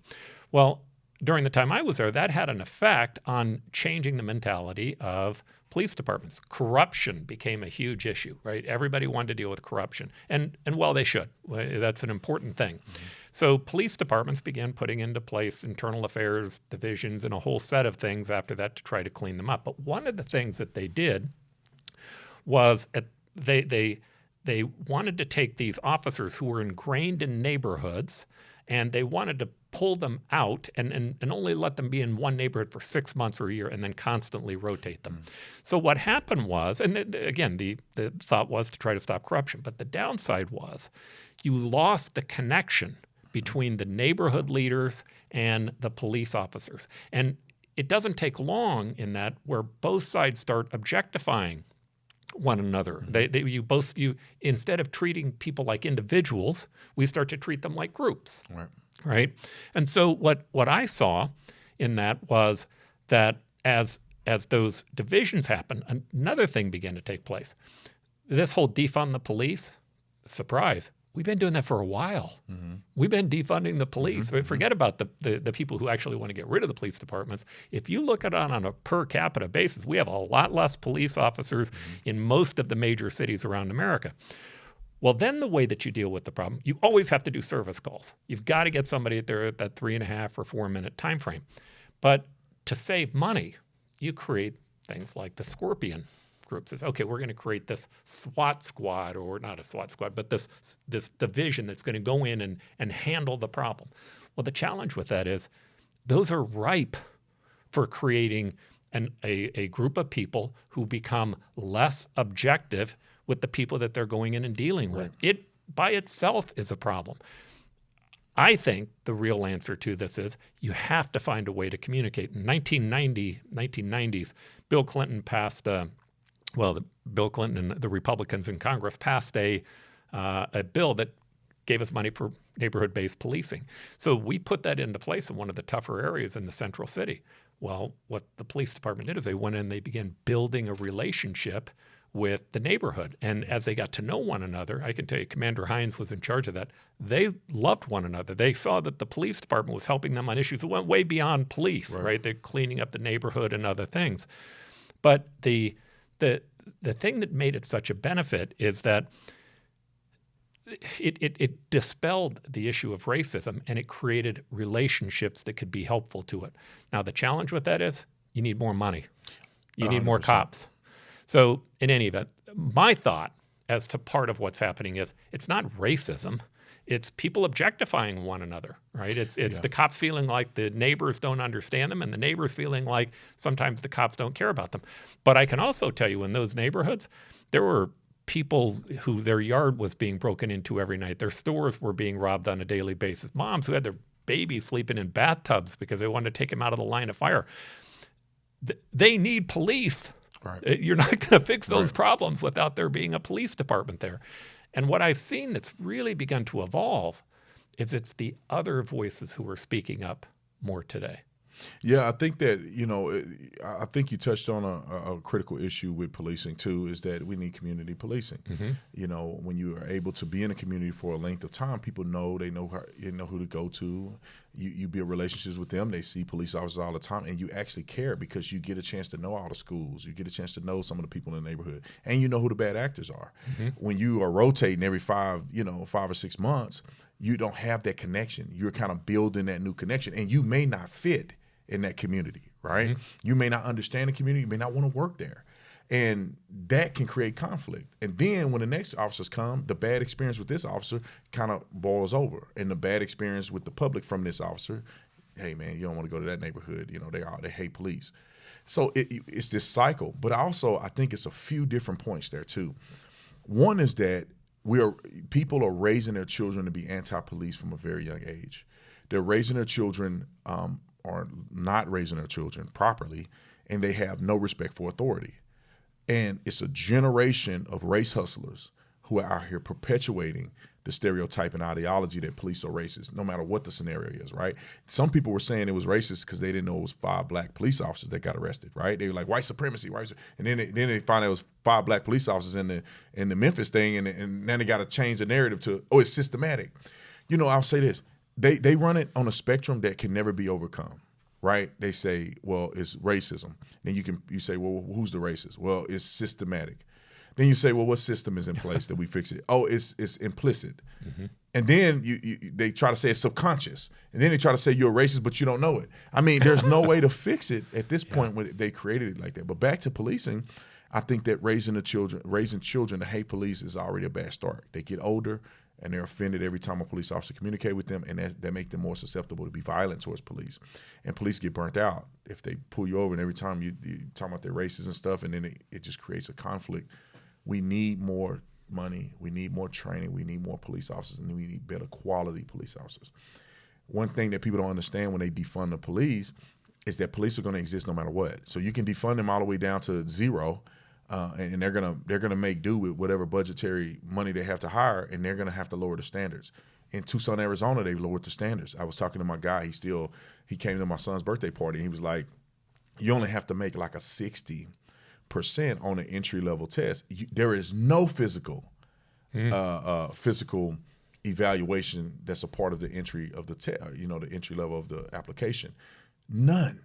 Well, during the time I was there, that had an effect on changing the mentality of police departments. Corruption became a huge issue, right? Everybody wanted to deal with corruption, and well, they should. That's an important thing. So police departments began putting into place internal affairs divisions and a whole set of things after that to try to clean them up. But one of the things that they did was they wanted to take these officers who were ingrained in neighborhoods, and they wanted to pull them out and only let them be in one neighborhood for 6 months or a year and then constantly rotate them. So what happened was, and again, the thought was to try to stop corruption, but the downside was you lost the connection between the neighborhood leaders and the police officers. And it doesn't take long in that where both sides start objectifying one another. You instead of treating people like individuals, we start to treat them like groups. Right? And so what I saw in that was that as those divisions happened, another thing began to take place. This whole defund the police, surprise, we've been doing that for a while. We've been defunding the police. Forget about the people who actually want to get rid of the police departments. If you look at it on a per capita basis, we have a lot less police officers in most of the major cities around America. Well, then the way that you deal with the problem, you always have to do service calls. You've got to get somebody there at that 3.5 or 4 minute time frame. But to save money, you create things like the Scorpion group. Says, okay, we're going to create this SWAT squad, or not a SWAT squad, but this division that's going to go in and handle the problem. Well, the challenge with that is those are ripe for creating a group of people who become less objective with the people that they're going in and dealing with. It by itself is a problem. I think the real answer to this is you have to find a way to communicate. In 1990s, Bill Clinton passed, Bill Clinton and the Republicans in Congress passed a bill that gave us money for neighborhood-based policing. So we put that into place in one of the tougher areas in the central city. Well, what the police department did is they went in and they began building a relationship with the neighborhood. And as they got to know one another, I can tell you Commander Hines was in charge of that. They loved one another. They saw that the police department was helping them on issues that went way beyond police, right? They're cleaning up the neighborhood and other things. But the thing that made it such a benefit is that it dispelled the issue of racism, and it created relationships that could be helpful to it. Now, the challenge with that is you need more money. You need more 100%. cops. So in any event, my thought as to part of what's happening is it's not racism. It's people objectifying one another, right? It's the cops feeling like the neighbors don't understand them, and the neighbors feeling like sometimes the cops don't care about them. But I can also tell you in those neighborhoods, there were people who their yard was being broken into every night. Their stores were being robbed on a daily basis. Moms who had their babies sleeping in bathtubs because they wanted to take them out of the line of fire. They need police. Right. You're not going to fix those problems without there being a police department there. And what I've seen that's really begun to evolve is it's the other voices who are speaking up more today. Yeah, I think that, I think you touched on a critical issue with policing too, is that we need community policing. Mm-hmm. When you are able to be in a community for a length of time, people know, they know who to go to. You build relationships with them. They see police officers all the time, and you actually care because you get a chance to know all the schools. You get a chance to know some of the people in the neighborhood, and you know who the bad actors are. Mm-hmm. When you are rotating every 5 or 6 months, you don't have that connection. You're kind of building that new connection, and you may not fit in that community, right? Mm-hmm. You may not understand the community. You may not want to work there. And that can create conflict. And then when the next officers come, the bad experience with this officer kind of boils over. And the bad experience with the public from this officer, hey, man, you don't want to go to that neighborhood. They hate police. So it's this cycle. But also, I think it's a few different points there, too. One is that people are raising their children to be anti-police from a very young age. They're raising their children or not raising their children properly, and they have no respect for authority. And it's a generation of race hustlers who are out here perpetuating the stereotype and ideology that police are racist, no matter what the scenario is, right? Some people were saying it was racist because they didn't know it was 5 black police officers that got arrested, right? They were like, white supremacy, and then they find out it was 5 black police officers in the Memphis thing, and then they got to change the narrative to, oh, it's systematic. I'll say this. They run it on a spectrum that can never be overcome, right? They say, well, it's racism. Then you say, well, who's the racist? Well, it's systematic. Then you say, well, what system is in place that we fix it? Oh, it's implicit. Mm-hmm. And then they try to say it's subconscious. And then they try to say you're a racist, but you don't know it. I mean, there's no way to fix it at this point when they created it like that. But back to policing, I think that raising children to hate police is already a bad start. They get older, and they're offended every time a police officer communicates with them, and that make them more susceptible to be violent towards police. And police get burnt out if they pull you over, and every time you talk about their races and stuff, and then it just creates a conflict. We need more money. We need more training. We need more police officers, and we need better quality police officers. One thing that people don't understand when they defund the police is that police are going to exist no matter what. So you can defund them all the way down to zero, and they're gonna make do with whatever budgetary money they have to hire, and they're gonna have to lower the standards. In Tucson, Arizona, they lowered the standards. I was talking to my guy. He came to my son's birthday party, and he was like, "You only have to make like a 60% on an entry level test. There is no physical evaluation that's a part of the entry of the the entry level of the application. None."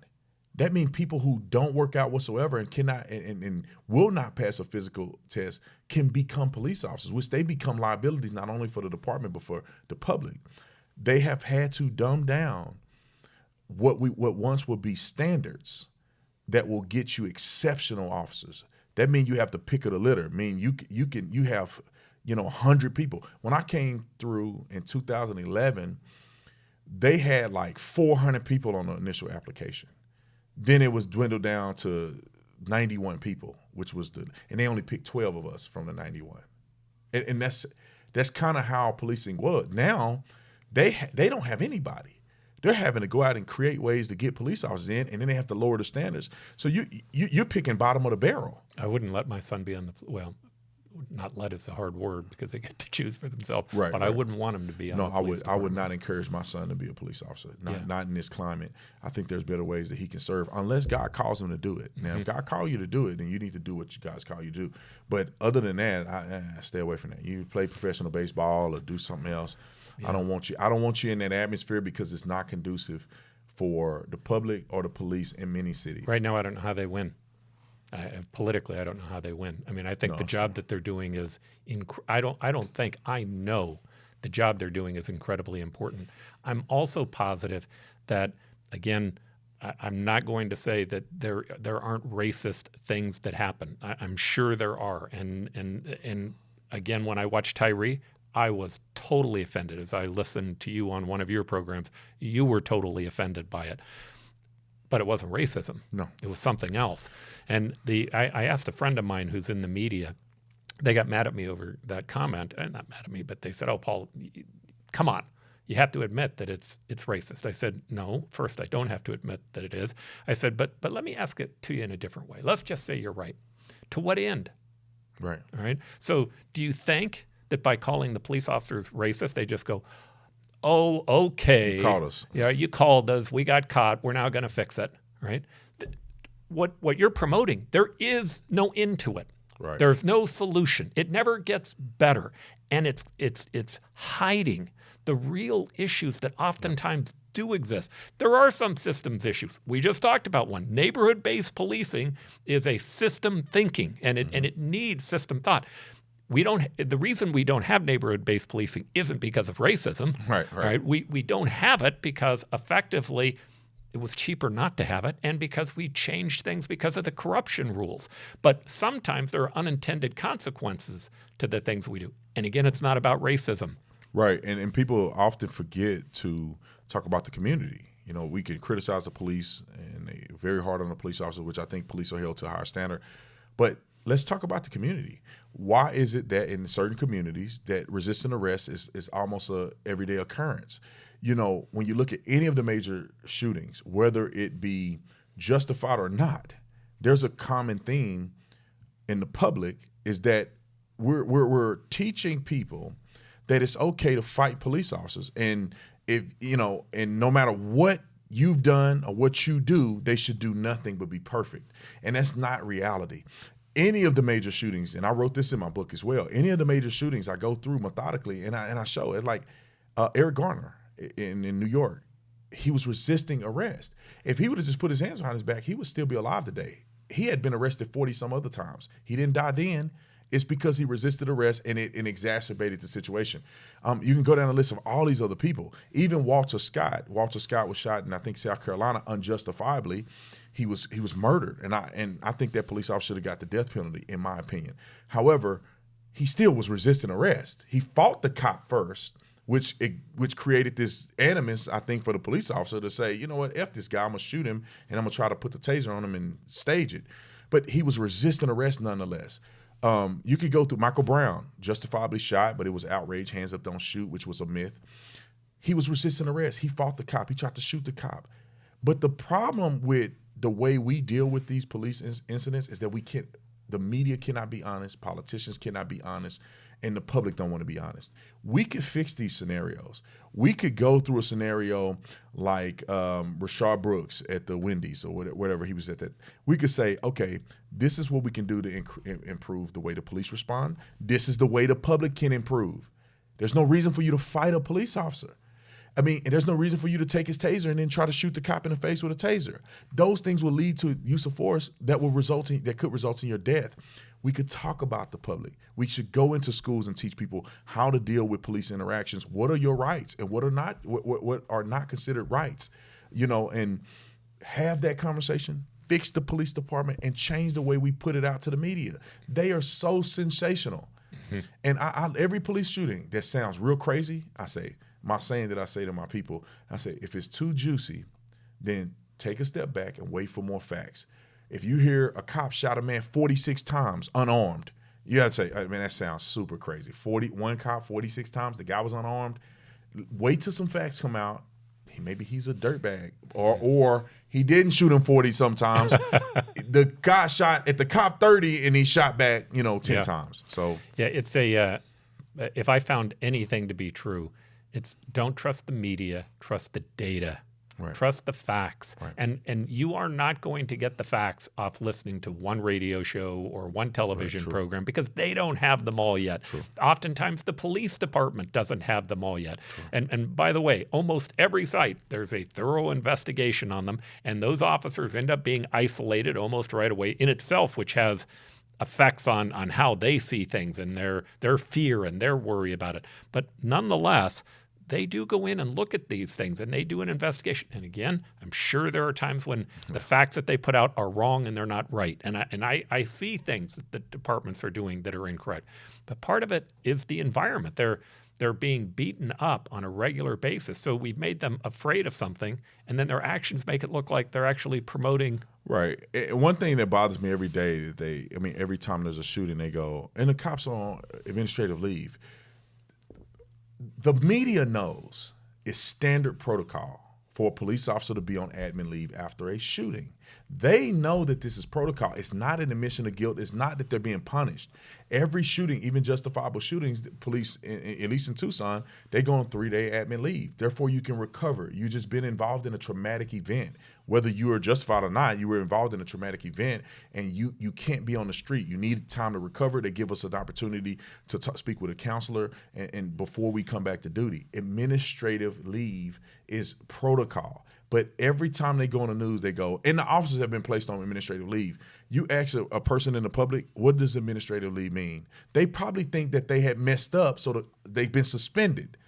That means people who don't work out whatsoever and cannot and will not pass a physical test can become police officers, which they become liabilities not only for the department but for the public. They have had to dumb down what once would be standards that will get you exceptional officers. That means you have the pick of the litter. I mean, you have 100 people. When I came through in 2011, they had like 400 people on the initial application. Then it was dwindled down to 91 people, and they only picked 12 of us from the 91. And that's kind of how policing was. Now, they don't have anybody. They're having to go out and create ways to get police officers in, and then they have to lower the standards. So you're picking bottom of the barrel. I wouldn't let my son be not let is a hard word because they get to choose for themselves. Right, but I wouldn't want them to be on the police I would department. not encourage my son to be a police officer. Yeah. Not in this climate. I think there's better ways that he can serve, unless God calls him to do it. Now, if God calls you to do it, then you need to do what God's called you to do. But other than that, I stay away from that. You play professional baseball or do something else. Yeah. I don't want you in that atmosphere because it's not conducive for the public or the police in many cities. Right now, I don't know how they win. Politically, I don't know how they win. I mean, I think the job that they're doing is I know the job they're doing is incredibly important. I'm also positive that, again, I'm not going to say that there aren't racist things that happen. I'm sure there are. And again, when I watched Tyree, I was totally offended. As I listened to you on one of your programs, you were totally offended by it. But it wasn't racism. No. It was something else. And I asked a friend of mine who's in the media. They got mad at me over that comment. Not mad at me, but they said, "Oh, Paul, come on. You have to admit that it's racist." I said, "No, first, I don't have to admit that it is." I said, but let me ask it to you in a different way. Let's just say you're right. To what end? Right. All right. So do you think that by calling the police officers racist, they just go, "Oh, okay. You called us. Yeah, you called us. We got caught. We're now going to fix it," right? What you're promoting, there is no end to it. Right. There's no solution. It never gets better, and it's hiding the real issues that oftentimes do exist. There are some systems issues. We just talked about one. Neighborhood-based policing is a system thinking, and it needs system thought. The reason we don't have neighborhood-based policing isn't because of racism. Right. We don't have it because effectively it was cheaper not to have it, and because we changed things because of the corruption rules. But sometimes there are unintended consequences to the things we do. And again, it's not about racism. Right. And people often forget to talk about the community. You know, we can criticize the police and they're very hard on the police officers, which I think police are held to a higher standard. But let's talk about the community. Why is it that in certain communities that resisting arrest is almost a everyday occurrence? You know, when you look at any of the major shootings, whether it be justified or not, there's a common theme in the public is that we're teaching people that it's okay to fight police officers. And and no matter what you've done or what you do, they should do nothing but be perfect. And that's not reality. Any of the major shootings, and I wrote this in my book as well, any of the major shootings I go through methodically and I show it, like Eric Garner in New York, he was resisting arrest. If he would have just put his hands behind his back, he would still be alive today. He had been arrested 40 some other times. He didn't die then. It's because he resisted arrest and it exacerbated the situation. You can go down the list of all these other people. Even Walter Scott. Walter Scott was shot in, I think, South Carolina unjustifiably. He was murdered, and I think that police officer should have got the death penalty, in my opinion. However, he still was resisting arrest. He fought the cop first, which created this animus, I think, for the police officer to say, you know what, F this guy, I'm gonna shoot him, and I'm gonna try to put the taser on him and stage it. But he was resisting arrest nonetheless. You could go through Michael Brown, justifiably shot, but it was outrage, hands up, don't shoot, which was a myth. He was resisting arrest. He fought the cop. He tried to shoot the cop. But the problem with the way we deal with these police incidents is that the media cannot be honest, politicians cannot be honest, and the public don't want to be honest. We could fix these scenarios. We could go through a scenario like Rashard Brooks at the Wendy's or whatever he was at. That we could say, okay, this is what we can do to improve the way the police respond. This is the way the public can improve. There's no reason for you to fight a police officer. I mean, and there's no reason for you to take his taser and then try to shoot the cop in the face with a taser. Those things will lead to use of force that could result in your death. We could talk about the public. We should go into schools and teach people how to deal with police interactions. What are your rights and what are not considered rights? And have that conversation, fix the police department, and change the way we put it out to the media. They are so sensational. Mm-hmm. And every police shooting that sounds real crazy, I say, my saying that I say to my people, I say, if it's too juicy, then take a step back and wait for more facts. If you hear a cop shot a man 46 times unarmed, you have to say, man, that sounds super crazy. One cop 46 times, the guy was unarmed. Wait till some facts come out. maybe he's a dirtbag, or he didn't shoot him 40 sometimes. The guy shot at the cop 30 and he shot back, 10 times. So yeah, it's a if I found anything to be true, it's don't trust the media, trust the data. Right. Trust the facts. Right. And you are not going to get the facts off listening to one radio show or one television program because they don't have them all yet. True. Oftentimes the police department doesn't have them all yet. And by the way, almost every site, there's a thorough investigation on them, and those officers end up being isolated almost right away in itself, which has effects on how they see things and their fear and their worry about it. But nonetheless, they do go in and look at these things, and they do an investigation. And again, I'm sure there are times when the facts that they put out are wrong and they're not right. And I see things that the departments are doing that are incorrect. But part of it is the environment. They're being beaten up on a regular basis. So we've made them afraid of something, and then their actions make it look like they're actually promoting. Right. And one thing that bothers me every day, every time there's a shooting, they go, and the cops are on administrative leave. The media knows it's standard protocol for a police officer to be on admin leave after a shooting. They know that this is protocol. It's not an admission of guilt. It's not that they're being punished. Every shooting, even justifiable shootings, the police, at least in Tucson, they go on 3-day admin leave. Therefore, you can recover. You've just been involved in a traumatic event. Whether you are justified or not, you were involved in a traumatic event, and you can't be on the street. You need time to recover. They give us an opportunity to speak with a counselor and before we come back to duty. Administrative leave is protocol. But every time they go on the news, they go, and the officers have been placed on administrative leave. You ask a person in the public, what does administrative leave mean? They probably think that they had messed up, so that they've been suspended.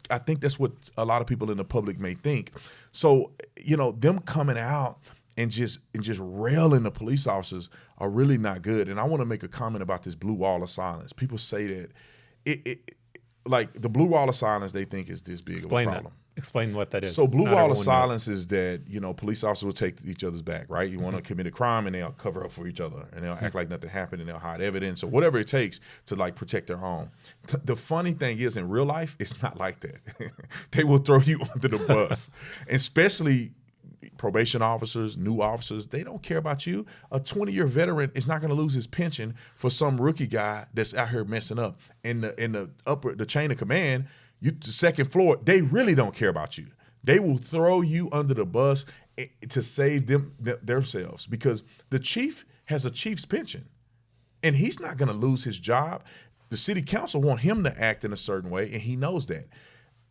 I think that's what a lot of people in the public may think. So, them coming out and just railing the police officers are really not good. And I want to make a comment about this blue wall of silence. People say that like the blue wall of silence they think is this big of a problem. Explain what that is. So blue wall of silence is that, police officers will take each other's back, right? You want to commit a crime and they'll cover up for each other and they'll act like nothing happened and they'll hide evidence or whatever it takes to protect their home. The funny thing is in real life, it's not like that. They will throw you under the bus, and especially probation officers, new officers, they don't care about you. A 20-year veteran is not going to lose his pension for some rookie guy that's out here messing up. In the chain of command, the second floor, they really don't care about you. They will throw you under the bus to save themselves, because the chief has a chief's pension, and he's not going to lose his job. The city council want him to act in a certain way, and he knows that.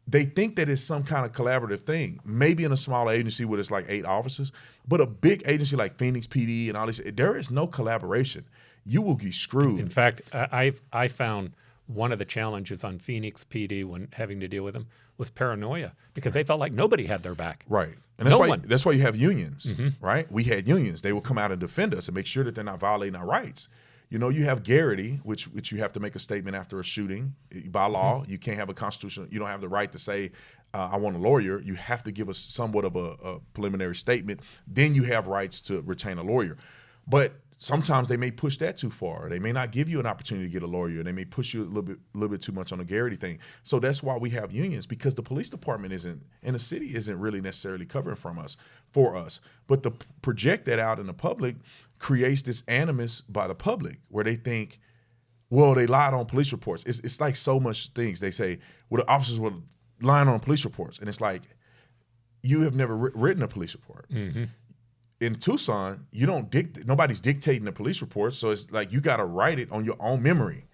They think that it's some kind of collaborative thing, maybe in a smaller agency where it's like 8 officers, but a big agency like Phoenix PD and all this, there is no collaboration. You will be screwed. In fact, I found one of the challenges on Phoenix PD when having to deal with them was paranoia, because they felt like nobody had their back. Right. And that's why you have unions, right? We had unions. They will come out and defend us and make sure that they're not violating our rights. You have garrity, which you have to make a statement after a shooting. By law, you can't have a constitutional, you don't have the right to say, I want a lawyer. You have to give us somewhat of a preliminary statement. Then you have rights to retain a lawyer. But sometimes they may push that too far. They may not give you an opportunity to get a lawyer. They may push you a little bit too much on the garrity thing. So that's why we have unions, because the police department and the city isn't really necessarily covering for us. But to project that out in the public creates this animus by the public where they think, well, they lied on police reports. It's like so much things. They say, well, the officers were lying on police reports. And it's like, you have never written a police report. Mm-hmm. In Tucson, nobody's dictating the police report, so it's like you got to write it on your own memory.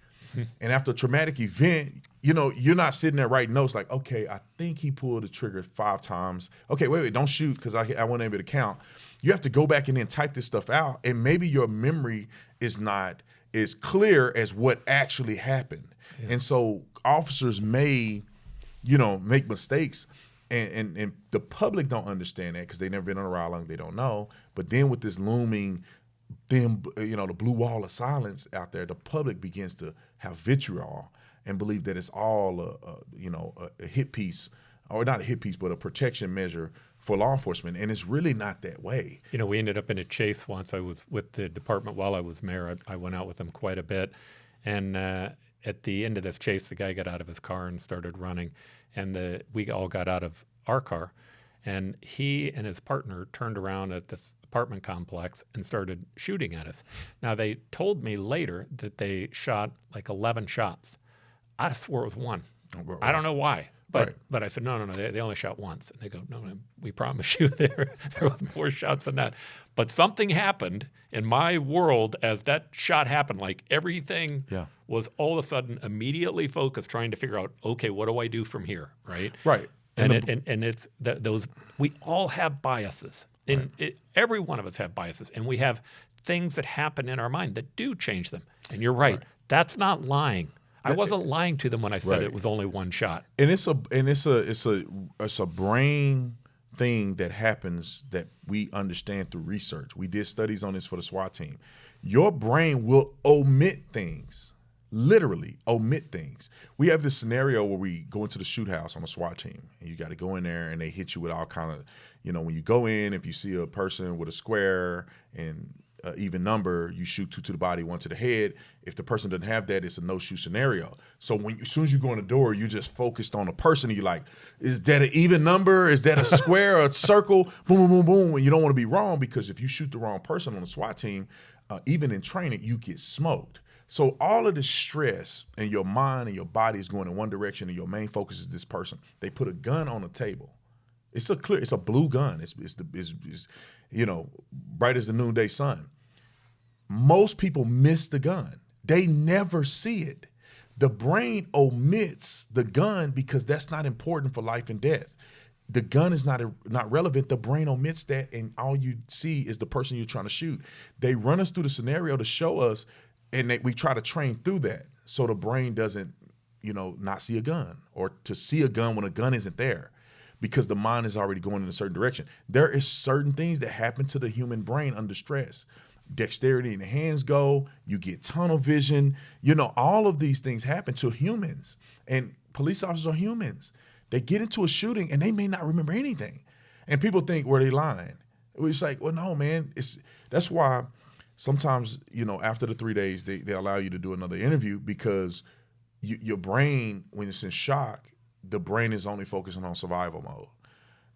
And after a traumatic event, you're not sitting there writing notes like, okay, I think he pulled the trigger 5 times. Okay, wait, don't shoot because I wasn't able to count. You have to go back and then type this stuff out, and maybe your memory is not as clear as what actually happened. Yeah. And so officers may, make mistakes. And the public don't understand that because they've never been on a ride long, they don't know. But then with this looming, the blue wall of silence out there, the public begins to have vitriol and believe that it's all a hit piece, or not a hit piece, but a protection measure for law enforcement. And it's really not that way. We ended up in a chase once. I was with the department while I was mayor. I went out with them quite a bit. And at the end of this chase, the guy got out of his car and started running. And we all got out of our car, And he and his partner turned around at this apartment complex and started shooting at us. Now, they told me later that they shot like 11 shots. I swore it was one. Right. I don't know why. But Right. but I said, no, they only shot once. And they go, no, we promise you there was more shots than that. But something happened in my world as that shot happened. Like everything was all of a sudden immediately focused trying to figure out, okay, what do I do from here, right? Right. And it's those, we all have biases. Every one of us have biases. And we have things that happen in our mind that do change them. And you're right. That's not lying. I wasn't lying to them when I said it was only one shot. And it's a brain thing that happens that we understand through research. We did studies on this for the SWAT team. Your brain will omit things, literally omit things. We have this scenario where we go into the shoot house on a SWAT team, and you got to go in there, and they hit you with all kind of, when you go in, if you see a person with a square and even number, you shoot 2 to the body, 1 to the head. If the person doesn't have that, it's a no-shoot scenario. So as soon as you go in the door, you're just focused on the person. And you're like, is that an even number? Is that a square or a circle? Boom, boom, boom, boom. And you don't want to be wrong, because if you shoot the wrong person on the SWAT team, even in training, you get smoked. So all of the stress and your mind and your body is going in one direction, and your main focus is this person. They put a gun on the table. It's a blue gun. It's bright as the noonday sun. Most people miss the gun. They never see it. The brain omits the gun because that's not important for life and death. The gun is not relevant. The brain omits that, and all you see is the person you're trying to shoot. They run us through the scenario to show us, and we try to train through that so the brain doesn't, not see a gun, or to see a gun when a gun isn't there, because the mind is already going in a certain direction. There is certain things that happen to the human brain under stress. Dexterity in the hands go, you get tunnel vision. All of these things happen to humans, and police officers are humans. They get into a shooting and they may not remember anything. And people think, were they lying? It's like, well, no, man. That's why sometimes, after the 3 days, they allow you to do another interview, because your brain, when it's in shock, the brain is only focusing on survival mode.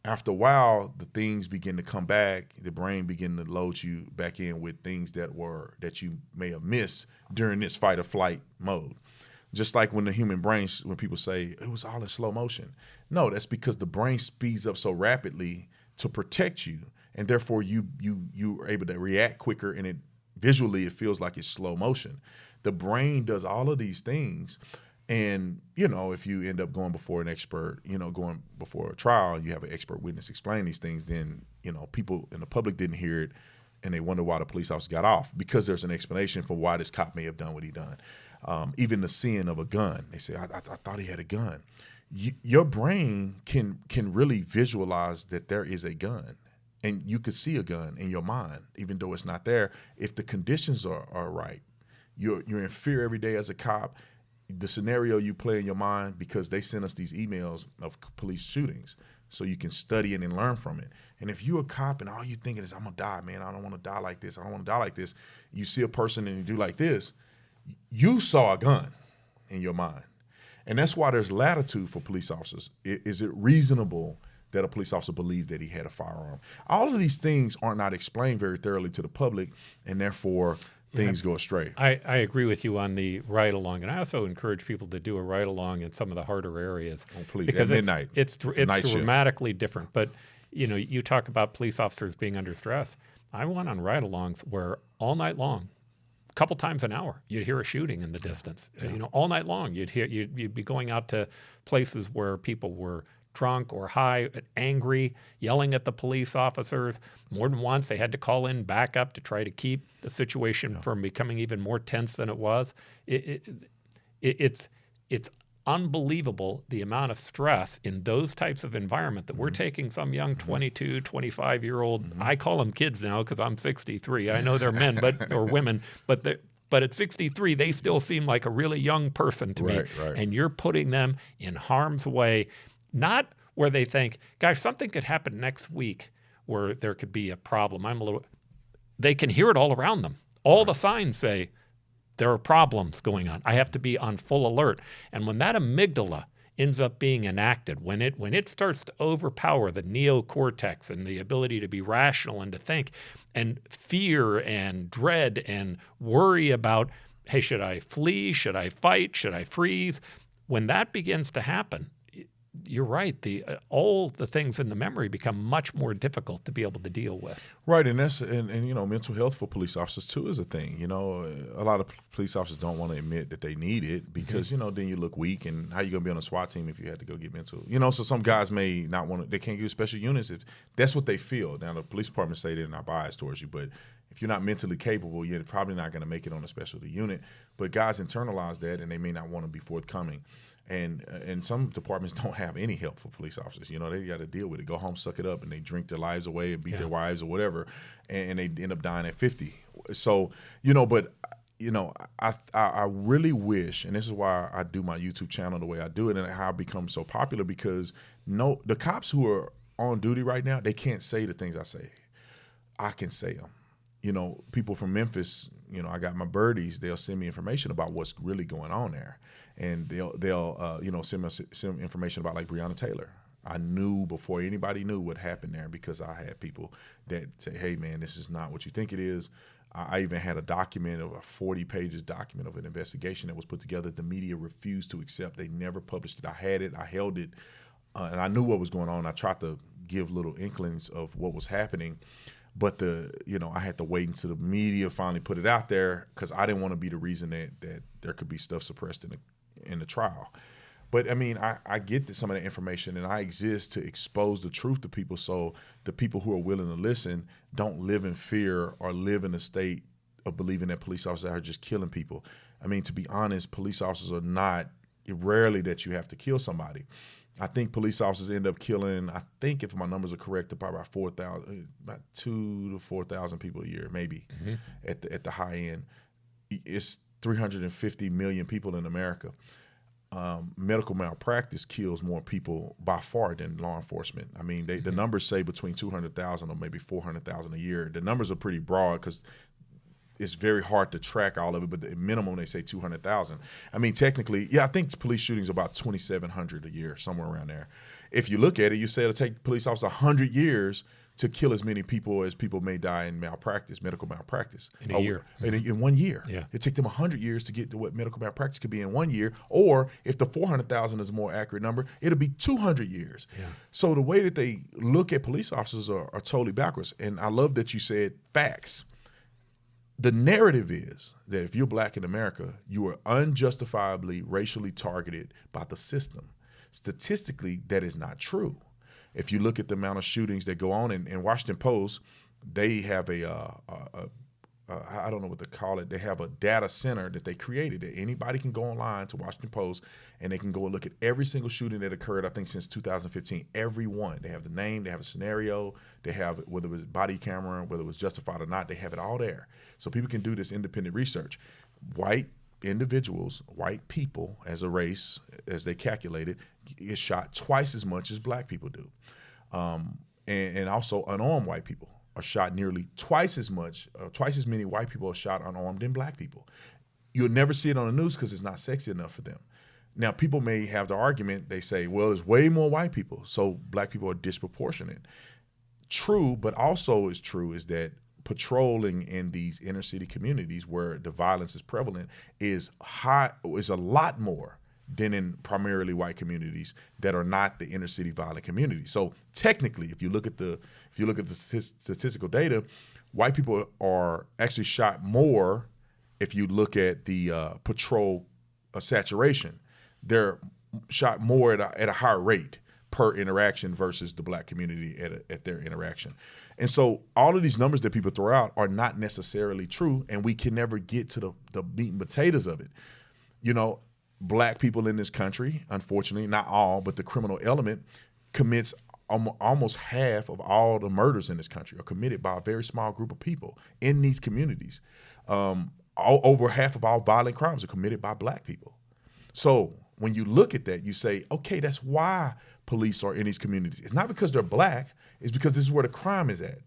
After a while, the things begin to come back. The brain begin to load you back in with things that you may have missed during this fight or flight mode. Just like when the human brain, when people say it was all in slow motion. No, that's because the brain speeds up so rapidly to protect you, and therefore you are able to react quicker, and visually it feels like it's slow motion. The brain does all of these things. And, if you end up going before an expert, going before a trial, you have an expert witness explain these things, then, people in the public didn't hear it, and they wonder why the police officer got off, because there's an explanation for why this cop may have done what he done. Even the seeing of a gun, they say, I thought he had a gun. Your brain can really visualize that there is a gun, and you could see a gun in your mind, even though it's not there, if the conditions are right. You're in fear every day as a cop. The scenario you play in your mind, because they send us these emails of police shootings, so you can study it and learn from it. And if you're a cop and all you're thinking is, I'm going to die, man, I don't want to die like this, I don't want to die like this, you see a person and you do like this, you saw a gun in your mind. And that's why there's latitude for police officers. Is it reasonable that a police officer believed that he had a firearm? All of these things are not explained very thoroughly to the public, and therefore things go astray. I agree with you on the ride-along, and I also encourage people to do a ride-along in some of the harder areas. Oh, please, because at midnight. It's dramatically different. But, you talk about police officers being under stress. I went on ride-alongs where all night long, a couple times an hour, you'd hear a shooting in the distance. Yeah. All night long, you'd be going out to places where people were drunk or high, angry, yelling at the police officers. More than once, they had to call in backup to try to keep the situation from becoming even more tense than it was. It's unbelievable the amount of stress in those types of environment that we're taking some young 22, 25-year-old, I call them kids now because I'm 63. I know they're men or women, but at 63, they still seem like a really young person to me. Right. And you're putting them in harm's way. Not where they think, guys, something could happen next week where there could be a problem. They can hear it all around them. All the signs say there are problems going on. I have to be on full alert. And when that amygdala ends up being enacted, when it starts to overpower the neocortex and the ability to be rational and to think, and fear and dread and worry about, hey, should I flee? Should I fight? Should I freeze? When that begins to happen, you're right. All the things in the memory become much more difficult to be able to deal with. Right, and that's and mental health for police officers too is a thing. A lot of police officers don't want to admit that they need it because then you look weak, and how you gonna be on a SWAT team if you had to go get mental? So some guys may not want to. They can't give special units if that's what they feel. Now the police department say they're not biased towards you, but if you're not mentally capable, you're probably not going to make it on a specialty unit. But guys internalize that, and they may not want to be forthcoming. And some departments don't have any help for police officers. They got to deal with it. Go home, suck it up, and they drink their lives away and beat their wives or whatever, and they end up dying at 50. So, but I really wish, and this is why I do my YouTube channel the way I do it, and how I become so popular, because the cops who are on duty right now, they can't say the things I say. I can say them. People from Memphis, I got my birdies, they'll send me information about what's really going on there. And they'll send me information about like Breonna Taylor. I knew before anybody knew what happened there, because I had people that say, hey man, this is not what you think it is. I even had a document of a 40 pages document of an investigation that was put together. The media refused to accept. They never published it. I had it, I held it, and I knew what was going on. I tried to give little inklings of what was happening. But I had to wait until the media finally put it out there, because I didn't want to be the reason that there could be stuff suppressed in the trial. But I mean, I get some of that information, and I exist to expose the truth to people, so the people who are willing to listen don't live in fear or live in a state of believing that police officers are just killing people. I mean, to be honest, police officers are not. Rarely that you have to kill somebody. I think police officers end up killing, I think if my numbers are correct, probably about 2,000 to 4,000 people a year, maybe at the high end. It's 350 million people in America. Medical malpractice kills more people by far than law enforcement. I mean, the numbers say between 200,000 or maybe 400,000 a year. The numbers are pretty broad because it's very hard to track all of it, but the minimum they say 200,000. I mean, technically, I think police shootings are about 2,700 a year, somewhere around there. If you look at it, you say it'll take police officers 100 years to kill as many people as people may die in malpractice, medical malpractice. In a year. In 1 year. Yeah. It take them 100 years to get to what medical malpractice could be in 1 year. Or if the 400,000 is a more accurate number, it'll be 200 years. Yeah. So the way that they look at police officers are totally backwards. And I love that you said facts. The narrative is that if you're black in America, you are unjustifiably racially targeted by the system. Statistically, that is not true. If you look at the amount of shootings that go on in Washington Post, they have I don't know what to call it. They have a data center that they created that anybody can go online to Washington Post, and they can go and look at every single shooting that occurred, I think, since 2015. Every one. They have the name, they have a scenario, they have whether it was body camera, whether it was justified or not, they have it all there. So people can do this independent research. White individuals, white people as a race, as they calculated, is shot twice as much as black people do. And also unarmed white people are shot nearly twice as many white people are shot unarmed than black people. You'll never see it on the news because it's not sexy enough for them. Now, people may have the argument, they say, well, there's way more white people, so black people are disproportionate. True, but also is true is that patrolling in these inner city communities where the violence is prevalent is a lot more than in primarily white communities that are not the inner city violent communities. So technically, if you look at the statistical data, white people are actually shot more. If you look at the patrol saturation, they're shot more at a higher rate per interaction versus the black community at their interaction. And so all of these numbers that people throw out are not necessarily true, and we can never get to the meat and potatoes of it. Black people in this country, unfortunately, not all, but the criminal element commits almost half of all the murders in this country are committed by a very small group of people in these communities. Over half of all violent crimes are committed by black people. So when you look at that, you say, okay, that's why police are in these communities. It's not because they're black, it's because this is where the crime is at.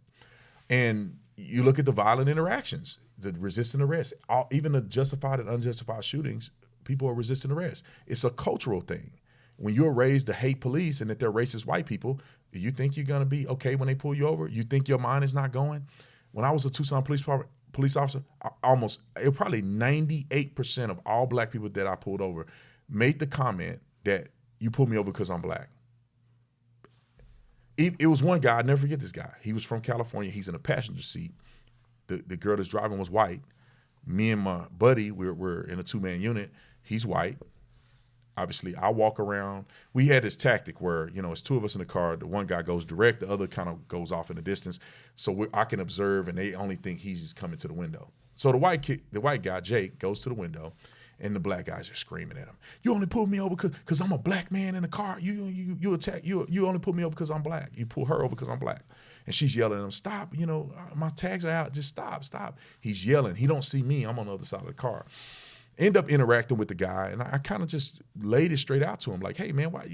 And you look at the violent interactions, the resisting arrest, even the justified and unjustified shootings, people are resisting arrest. It's a cultural thing. when you're raised to hate police and that they're racist white people, do you think you're going to be okay when they pull you over? You think your mind is not going? When I was a Tucson police officer, probably 98% of all black people that I pulled over made the comment that you pulled me over because I'm black. It was one guy, I'll never forget this guy. He was from California. He's in a passenger seat. The girl that's driving was white. Me and my buddy, we're in a 2-man unit. He's white. Obviously, I walk around. We had this tactic where, it's 2 of us in the car. The one guy goes direct. The other kind of goes off in the distance. So I can observe, and they only think he's just coming to the window. So the white guy, Jake, goes to the window, and the black guys are screaming at him. You only pulled me over because I'm a black man in the car. You only pulled me over because I'm black. You pull her over because I'm black. And she's yelling at him, stop, my tags are out. Just stop. He's yelling. He don't see me. I'm on the other side of the car. End up interacting with the guy, and I kind of just laid it straight out to him, like, hey, man, why,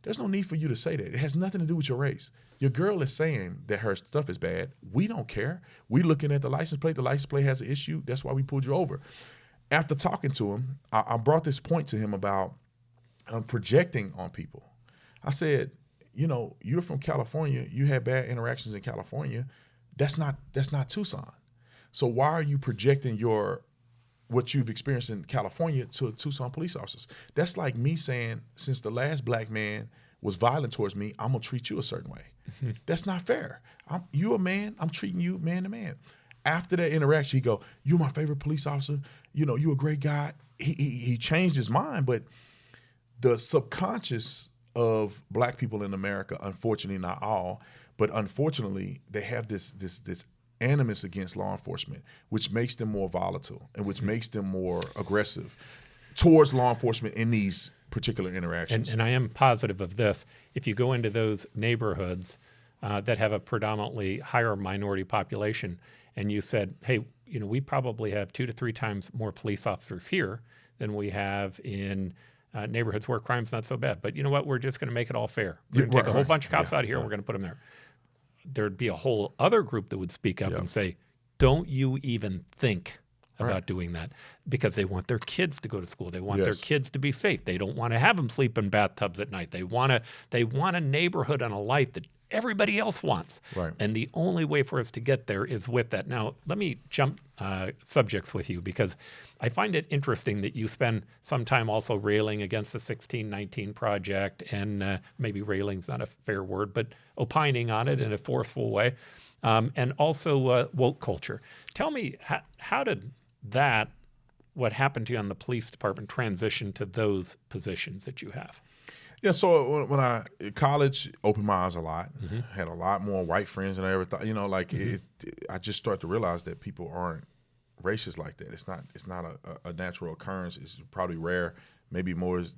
there's no need for you to say that. It has nothing to do with your race. Your girl is saying that her stuff is bad. We don't care. We looking at the license plate. The license plate has an issue. That's why we pulled you over. After talking to him, I brought this point to him about projecting on people. I said, you're from California. You had bad interactions in California. That's not Tucson. So why are you projecting what you've experienced in California to Tucson police officers? That's like me saying, since the last black man was violent towards me, I'm gonna treat you a certain way. That's not fair. You a man, I'm treating you man to man. After that interaction, he go, you're my favorite police officer. You're a great guy. He changed his mind, but the subconscious of black people in America, unfortunately not all, but unfortunately they have this animus against law enforcement, which makes them more volatile and which makes them more aggressive towards law enforcement in these particular interactions. And I am positive of this. If you go into those neighborhoods that have a predominantly higher minority population, and you said, hey, we probably have 2 to 3 times more police officers here than we have in neighborhoods where crime's not so bad. But you know what? We're just going to make it all fair. We're going to take a whole bunch of cops out of here, and we're going to put them there. There'd be a whole other group that would speak up and say, don't you even think about doing that, because they want their kids to go to school. They want their kids to be safe. They don't want to have them sleep in bathtubs at night. They want a neighborhood and a life that everybody else wants. Right. And the only way for us to get there is with that. Now, let me jump subjects with you, because I find it interesting that you spend some time also railing against the 1619 Project, and maybe railing's not a fair word, but opining on it in a forceful way, and also woke culture. Tell me, how did what happened to you on the police department transition to those positions that you have? Yeah, so when I in college, opened my eyes a lot, had a lot more white friends than I ever thought. I just started to realize that people aren't racist like that. It's not a natural occurrence. It's probably rare. Maybe most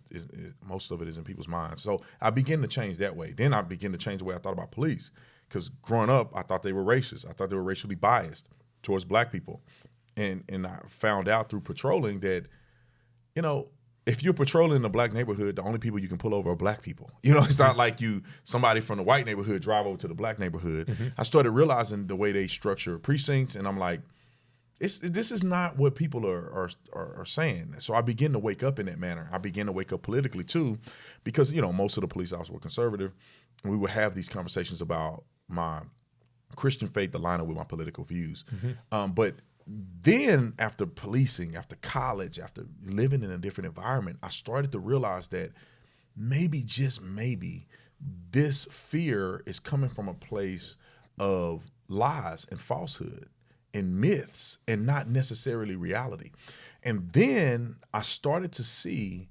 of it is in people's minds. So I began to change that way. Then I began to change the way I thought about police, because growing up, I thought they were racist. I thought they were racially biased towards black people, and I found out through patrolling that, if you're patrolling in a black neighborhood, the only people you can pull over are black people. It's not like somebody from the white neighborhood drive over to the black neighborhood. I started realizing the way they structure precincts, and I'm like, this is not what people are saying. So I begin to wake up in that manner. I begin to wake up politically too, because most of the police officers were conservative, and we would have these conversations about my Christian faith aligning with my political views. But then after policing, after college, after living in a different environment, I started to realize that maybe, just maybe, this fear is coming from a place of lies and falsehood and myths, and not necessarily reality. And then I started to see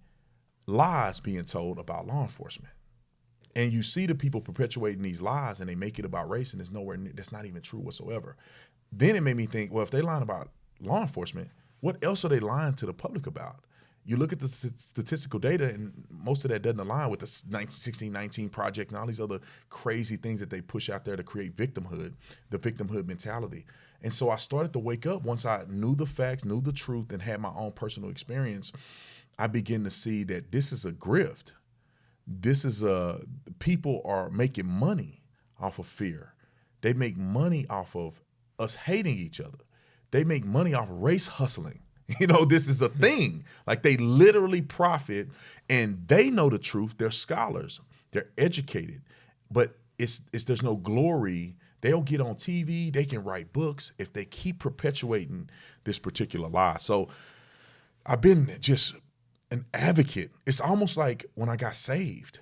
lies being told about law enforcement. And you see the people perpetuating these lies, and they make it about race, and that's not even true whatsoever. Then it made me think, well, if they're lying about law enforcement, what else are they lying to the public about? You look at the statistical data, and most of that doesn't align with the 1619 Project and all these other crazy things that they push out there to create victimhood, the victimhood mentality. And so I started to wake up once I knew the facts, knew the truth, and had my own personal experience. I began to see that this is a grift. People are making money off of fear. They make money off of us hating each other. They make money off race hustling This is a thing. Like, they literally profit, and they know the truth. They're scholars. They're educated. But there's no glory. They'll get on TV. They can write books if they keep perpetuating this particular lie. So I've been just an advocate. It's almost like when I got saved,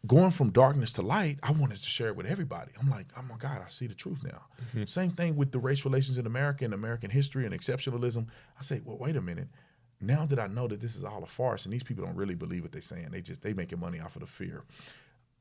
going from darkness to light, I wanted to share it with everybody. I'm like, oh my God, I see the truth now. Mm-hmm. Same thing with the race relations in America and American history and exceptionalism. I say, well, wait a minute. Now that I know that this is all a farce and these people don't really believe what they're saying, they making money off of the fear.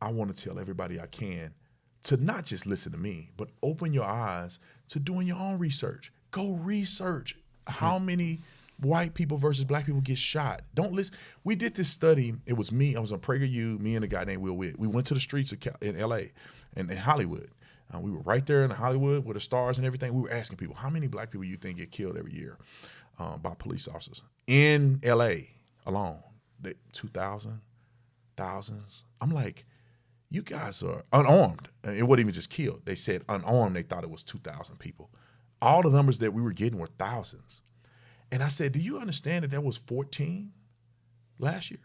I want to tell everybody I can to not just listen to me, but open your eyes to doing your own research. Go research how many white people versus black people get shot. Don't listen. We did this study. It was me. I was on PragerU, me and a guy named Will Witt. We went to the streets in L.A. and in Hollywood. We were right there in Hollywood with the stars and everything. We were asking people, how many black people you think get killed every year by police officers? In L.A. alone, 2,000, thousands. I'm like, you guys are unarmed. It wasn't even just killed. They said unarmed. They thought it was 2,000 people. All the numbers that we were getting were thousands. And I said, do you understand that there was 14 last year?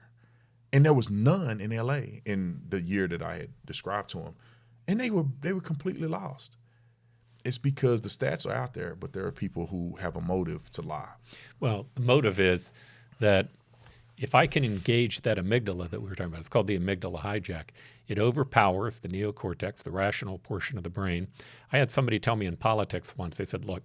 And there was none in L.A. in the year that I had described to them. And they were completely lost. It's because the stats are out there, but there are people who have a motive to lie. Well, the motive is that if I can engage that amygdala that we were talking about, it's called the amygdala hijack. It overpowers the neocortex, the rational portion of the brain. I had somebody tell me in politics once, they said, look,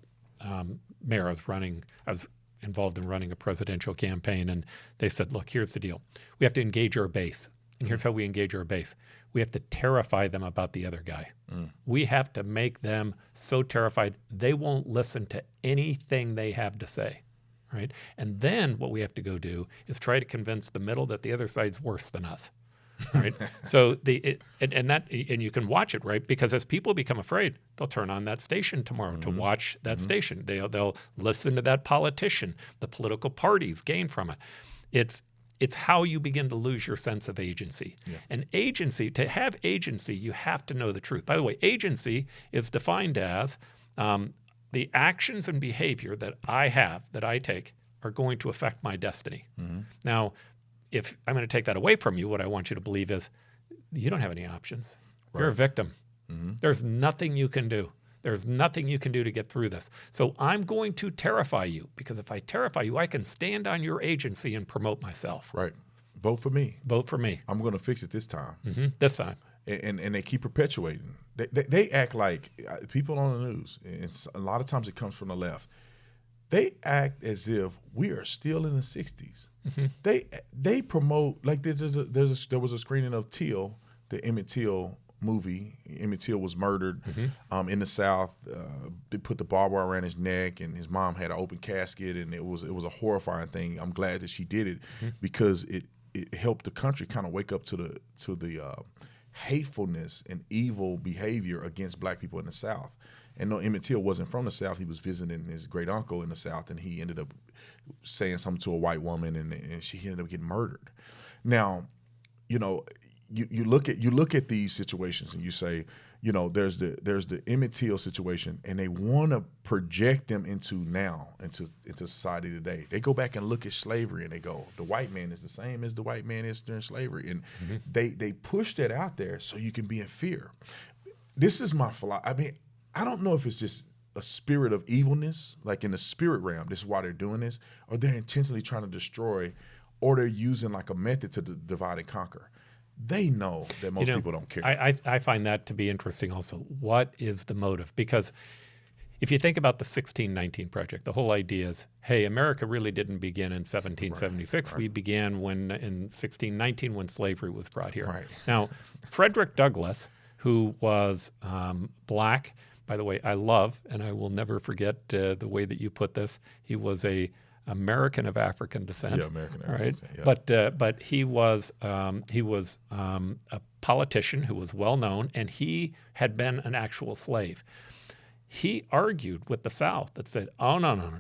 Mayor, I was involved in running a presidential campaign, and they said, look, here's the deal. We have to engage our base. And here's how we engage our base. We have to terrify them about the other guy. We have to make them so terrified they won't listen to anything they have to say. Right? And then what we have to go do is try to convince the middle that the other side's worse than us. Right? So and you can watch it, right? Because as people become afraid, they'll turn on that station tomorrow to watch that station. They'll listen to that politician. The political parties gain from it. It's how you begin to lose your sense of agency. Yeah. And agency, to have agency, you have to know the truth. By the way, agency is defined as the actions and behavior that I take, are going to affect my destiny. Now, if I'm going to take that away from you, what I want you to believe is you don't have any options. Right. You're a victim. There's nothing you can do. There's nothing you can do to get through this. So I'm going to terrify you, because if I terrify you, I can stand on your agency and promote myself. Right. Vote for me. Vote for me. I'm going to fix it this time. This time. And they keep perpetuating. They act like people on the news, and a lot of times it comes from the left. They act as if we are still in the 60s. They promote, like there was a screening of Till, the Emmett Till movie. Emmett Till was murdered in the South. They put the barbed wire around his neck, and his mom had an open casket, and it was a horrifying thing. I'm glad that she did it because it helped the country kind of wake up to the hatefulness and evil behavior against black people in the South. And no, Emmett Till wasn't from the South. He was visiting his great uncle in the South, and he ended up saying something to a white woman, and she ended up getting murdered. Now, you look at these situations, and you say, there's the Emmett Till situation, and they want to project them into society today. They go back and look at slavery, and they go, the white man is the same as the white man is during slavery, and they push that out there so you can be in fear. This is my philosophy. I mean, I don't know if it's just a spirit of evilness, like in the spirit realm, this is why they're doing this, or they're intentionally trying to destroy, or they're using like a method to divide and conquer. They know that most people don't care. I find that to be interesting also. What is the motive? Because if you think about the 1619 Project, the whole idea is, hey, America really didn't begin in 1776. Right. We began in 1619 when slavery was brought here. Right. Now, Frederick Douglass, who was black, by the way, I love, and I will never forget the way that you put this. He was a American of African descent. Yeah, American of African descent. Yeah. But he was a politician who was well known, and he had been an actual slave. He argued with the South that said, "Oh no.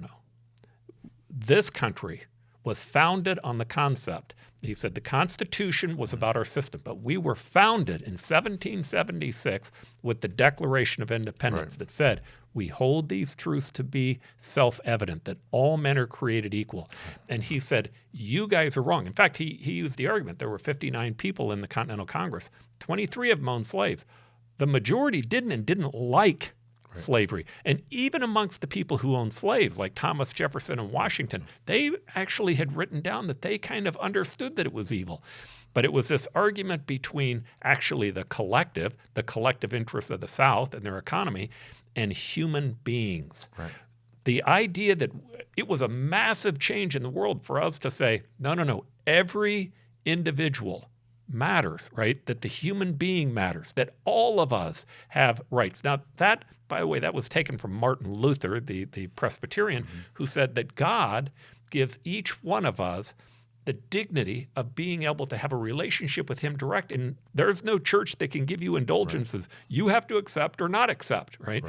This country was founded on the concept. He said the Constitution was about our system, but we were founded in 1776 with the Declaration of Independence that said, we hold these truths to be self-evident, that all men are created equal. And he said, you guys are wrong. In fact, he used the argument, there were 59 people in the Continental Congress, 23 of them owned slaves. The majority didn't like slavery. And even amongst the people who owned slaves, like Thomas Jefferson and Washington, they actually had written down that they kind of understood that it was evil. But it was this argument between actually the collective interests of the South and their economy, and human beings. Right. The idea that it was a massive change in the world for us to say, no, every individual matters, right? That the human being matters, that all of us have rights. Now that, by the way, that was taken from Martin Luther, the Presbyterian, who said that God gives each one of us the dignity of being able to have a relationship with him direct. And there's no church that can give you indulgences. You have to accept or not accept, right?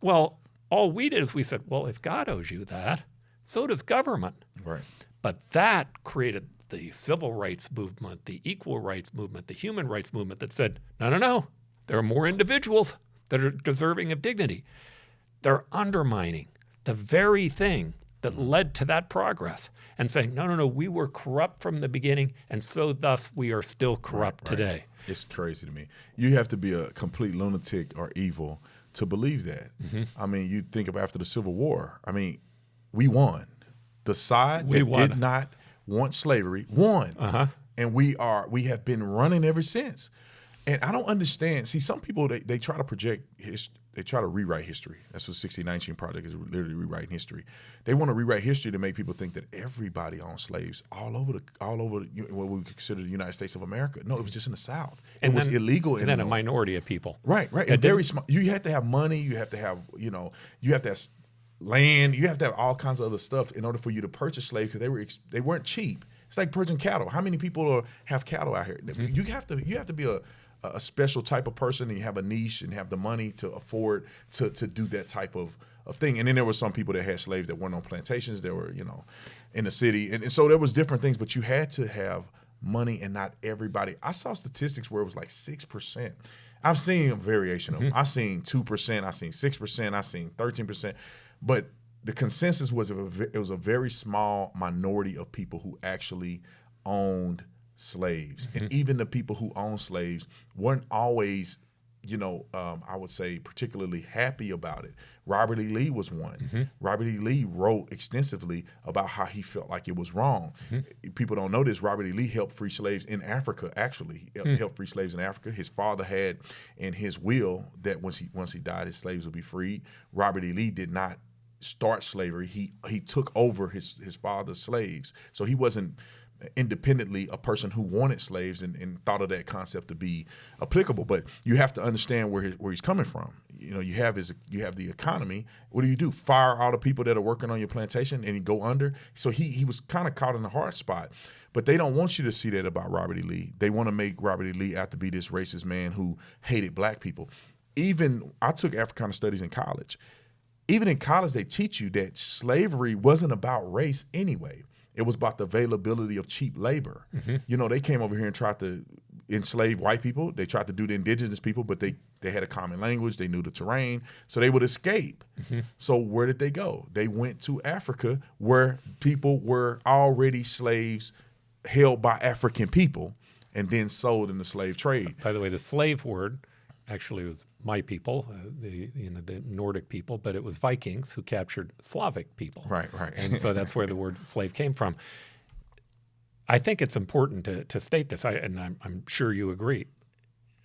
Well, all we did is we said, well, if God owes you that, so does government. Right. But that created the civil rights movement, the equal rights movement, the human rights movement that said, no, there are more individuals that are deserving of dignity. They're undermining the very thing that led to that progress and saying, no, we were corrupt from the beginning, and so thus we are still corrupt today. It's crazy to me. You have to be a complete lunatic or evil to believe that. I mean, you think about after the Civil War. I mean, we won. The side that did not want slavery won. And we have been running ever since. And I don't understand. See, some people, they try to project they try to rewrite history. That's what 1619 Project is, literally rewriting history. They want to rewrite history to make people think that everybody owned slaves all over what we consider the United States of America. No, it was just in the South. It was illegal. And then a minority of people. Right. And very small. You have to have money. You have to have, you have to have land. You have to have all kinds of other stuff in order for you to purchase slaves, because they weren't cheap. It's like purchasing cattle. How many people have cattle out here? You have to be a special type of person, and you have a niche and have the money to afford to do that type of thing. And then there were some people that had slaves that weren't on plantations. They were, in the city. And so there was different things, but you had to have money, and not everybody. I saw statistics where it was like 6%. I've seen a variation of them. I've seen 2%, I've seen 6%, I've seen 13%. But the consensus was it was a very small minority of people who actually owned slaves. And even the people who owned slaves weren't always, I would say particularly happy about it. Robert E. Lee was one. Robert E. Lee wrote extensively about how he felt like it was wrong. People don't know this. Robert E. Lee helped free slaves in Africa, actually. He helped free slaves in Africa. His father had in his will that once he died, his slaves would be freed. Robert E. Lee did not start slavery. He took over his father's slaves. So he wasn't independently a person who wanted slaves and thought of that concept to be applicable. But you have to understand where he's coming from. You have the economy. What do? Fire all the people that are working on your plantation and you go under? So he was kind of caught in a hard spot. But they don't want you to see that about Robert E. Lee. They want to make Robert E. Lee out to be this racist man who hated black people. Even I took Africana studies in college. Even in college, they teach you that slavery wasn't about race anyway. It was about the availability of cheap labor. They came over here and tried to enslave white people. They tried to do the indigenous people, but they had a common language. They knew the terrain, so they would escape. So where did they go? They went to Africa, where people were already slaves held by African people and then sold in the slave trade. By the way, the slave word actually was my people, the Nordic people, but it was Vikings who captured Slavic people. Right. And so that's where the word slave came from. I think it's important to state this, and I'm sure you agree.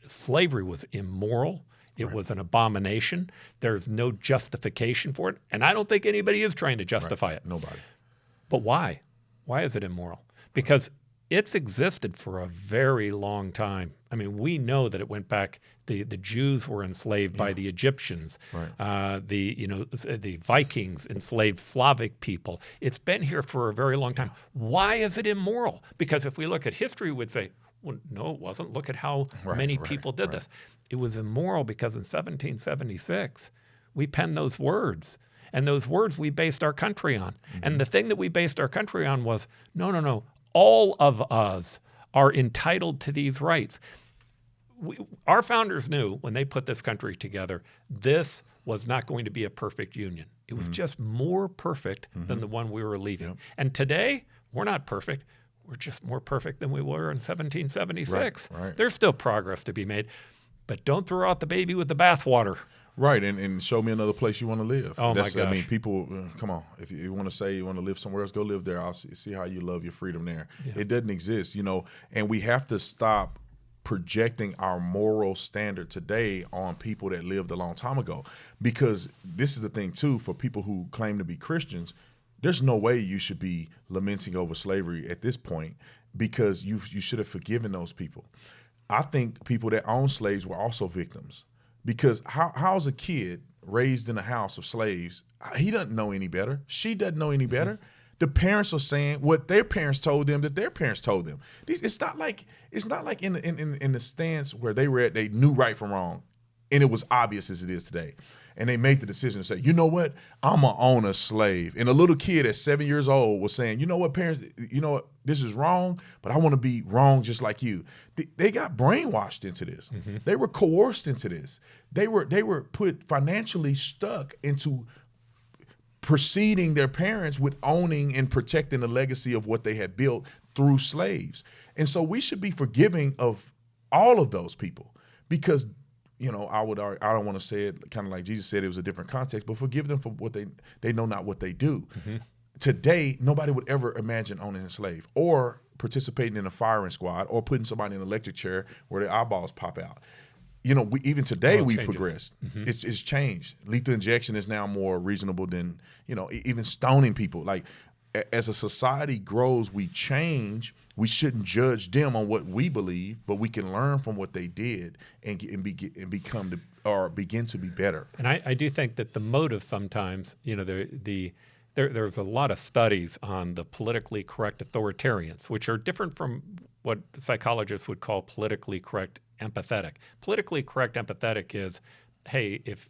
Slavery was immoral. It was an abomination. There's no justification for it. And I don't think anybody is trying to justify it. Nobody. But why? Why is it immoral? Because it's existed for a very long time. I mean, we know that it went back. The Jews were enslaved by the Egyptians. The Vikings enslaved Slavic people. It's been here for a very long time. Why is it immoral? Because if we look at history, we'd say, well, no, it wasn't. Look at how many people did this. It was immoral because in 1776, we penned those words. And those words we based our country on. And the thing that we based our country on was, no, all of us are entitled to these rights. Our founders knew when they put this country together, this was not going to be a perfect union. It was just more perfect than the one we were leaving. Yep. And today, we're not perfect. We're just more perfect than we were in 1776. Right. There's still progress to be made, but don't throw out the baby with the bathwater. Right, and show me another place you want to live. Oh, my gosh. I mean, people, come on. If you want to say you want to live somewhere else, go live there. I'll see how you love your freedom there. Yeah. It doesn't exist, and we have to stop projecting our moral standard today on people that lived a long time ago. Because this is the thing, too, for people who claim to be Christians, there's no way you should be lamenting over slavery at this point, because you should have forgiven those people. I think people that own slaves were also victims. Because how's a kid raised in a house of slaves? He doesn't know any better. She doesn't know any better. The parents are saying what their parents told them that their parents told them. It's not like in the stance where they were at, they knew right from wrong, and it was obvious as it is today. And they made the decision to say, you know what, I'm gonna own a slave. And a little kid at 7 years old was saying, you know what, parents, you know what, this is wrong, but I want to be wrong just like you. They got brainwashed into this. They were coerced into this. They were put financially stuck into preceding their parents with owning and protecting the legacy of what they had built through slaves. And so we should be forgiving of all of those people, because I don't want to say it kind of like Jesus said, it was a different context, but forgive them for what they know not what they do. Today, nobody would ever imagine owning a slave or participating in a firing squad or putting somebody in an electric chair where their eyeballs pop out. Even today we've progressed. It's changed. Lethal injection is now more reasonable than, even stoning people. Like, as a society grows, we change. We shouldn't judge them on what we believe, but we can learn from what they did and begin to be better. And I do think that the motive sometimes, there's a lot of studies on the politically correct authoritarians, which are different from what psychologists would call politically correct empathetic. Politically correct empathetic is, hey, if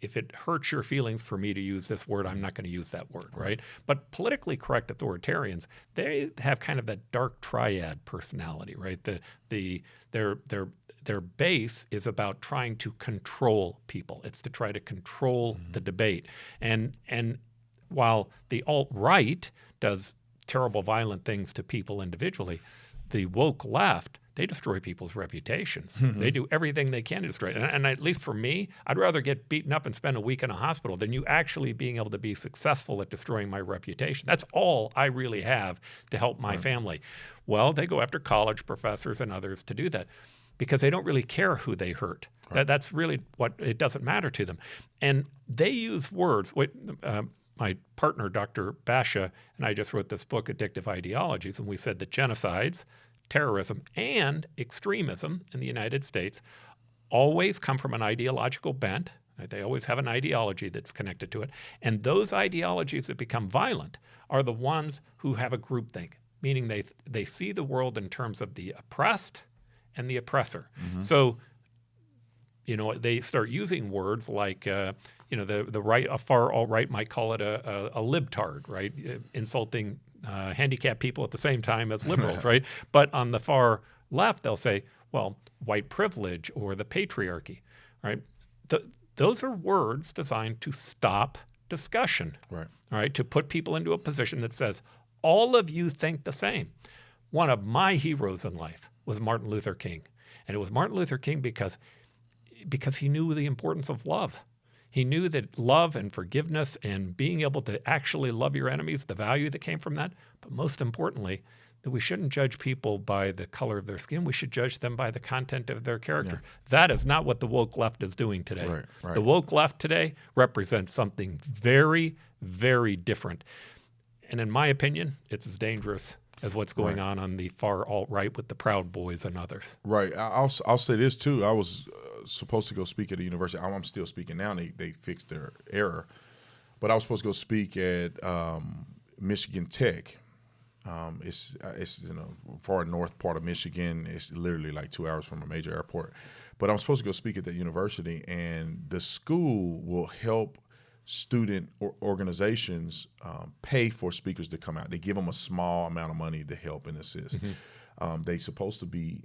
it hurts your feelings for me to use this word, I'm not going to use that word, right? But politically correct authoritarians, they have kind of that dark triad personality, right? Their base is about trying to control people. It's to try to control the debate. And while the alt-right does terrible, violent things to people individually, the woke left, they destroy people's reputations. They do everything they can to destroy it. And at least for me, I'd rather get beaten up and spend a week in a hospital than you actually being able to be successful at destroying my reputation. That's all I really have to help my family. Well, they go after college professors and others to do that because they don't really care who they hurt. That's really what, it doesn't matter to them. And they use words. My partner, Dr. Basha, and I just wrote this book, Addictive Ideologies, and we said that genocides, terrorism, and extremism in the United States always come from an ideological bent. Right? They always have an ideology that's connected to it. And those ideologies that become violent are the ones who have a groupthink, meaning they see the world in terms of the oppressed and the oppressor. So, they start using words like, the right, a far alt-right might call it a libtard, right? Insulting handicapped people at the same time as liberals, right? But on the far left, they'll say, well, white privilege or the patriarchy, right? Those are words designed to stop discussion, right? To put people into a position that says, all of you think the same. One of my heroes in life was Martin Luther King. And it was Martin Luther King because he knew the importance of love. He knew that love and forgiveness and being able to actually love your enemies, the value that came from that, but most importantly, that we shouldn't judge people by the color of their skin. We should judge them by the content of their character. That is not what the woke left is doing today. The woke left today represents something very, very different. And in my opinion, it's as dangerous as what's going on the far alt-right with the Proud Boys and others. Right. I'll say this too. I was supposed to go speak at a university. I'm still speaking now. They fixed their error. But I was supposed to go speak at Michigan Tech. It's far north part of Michigan. It's literally like 2 hours from a major airport. But I'm supposed to go speak at that university, and the school will help student organizations pay for speakers to come out. They give them a small amount of money to help and assist. They're supposed to be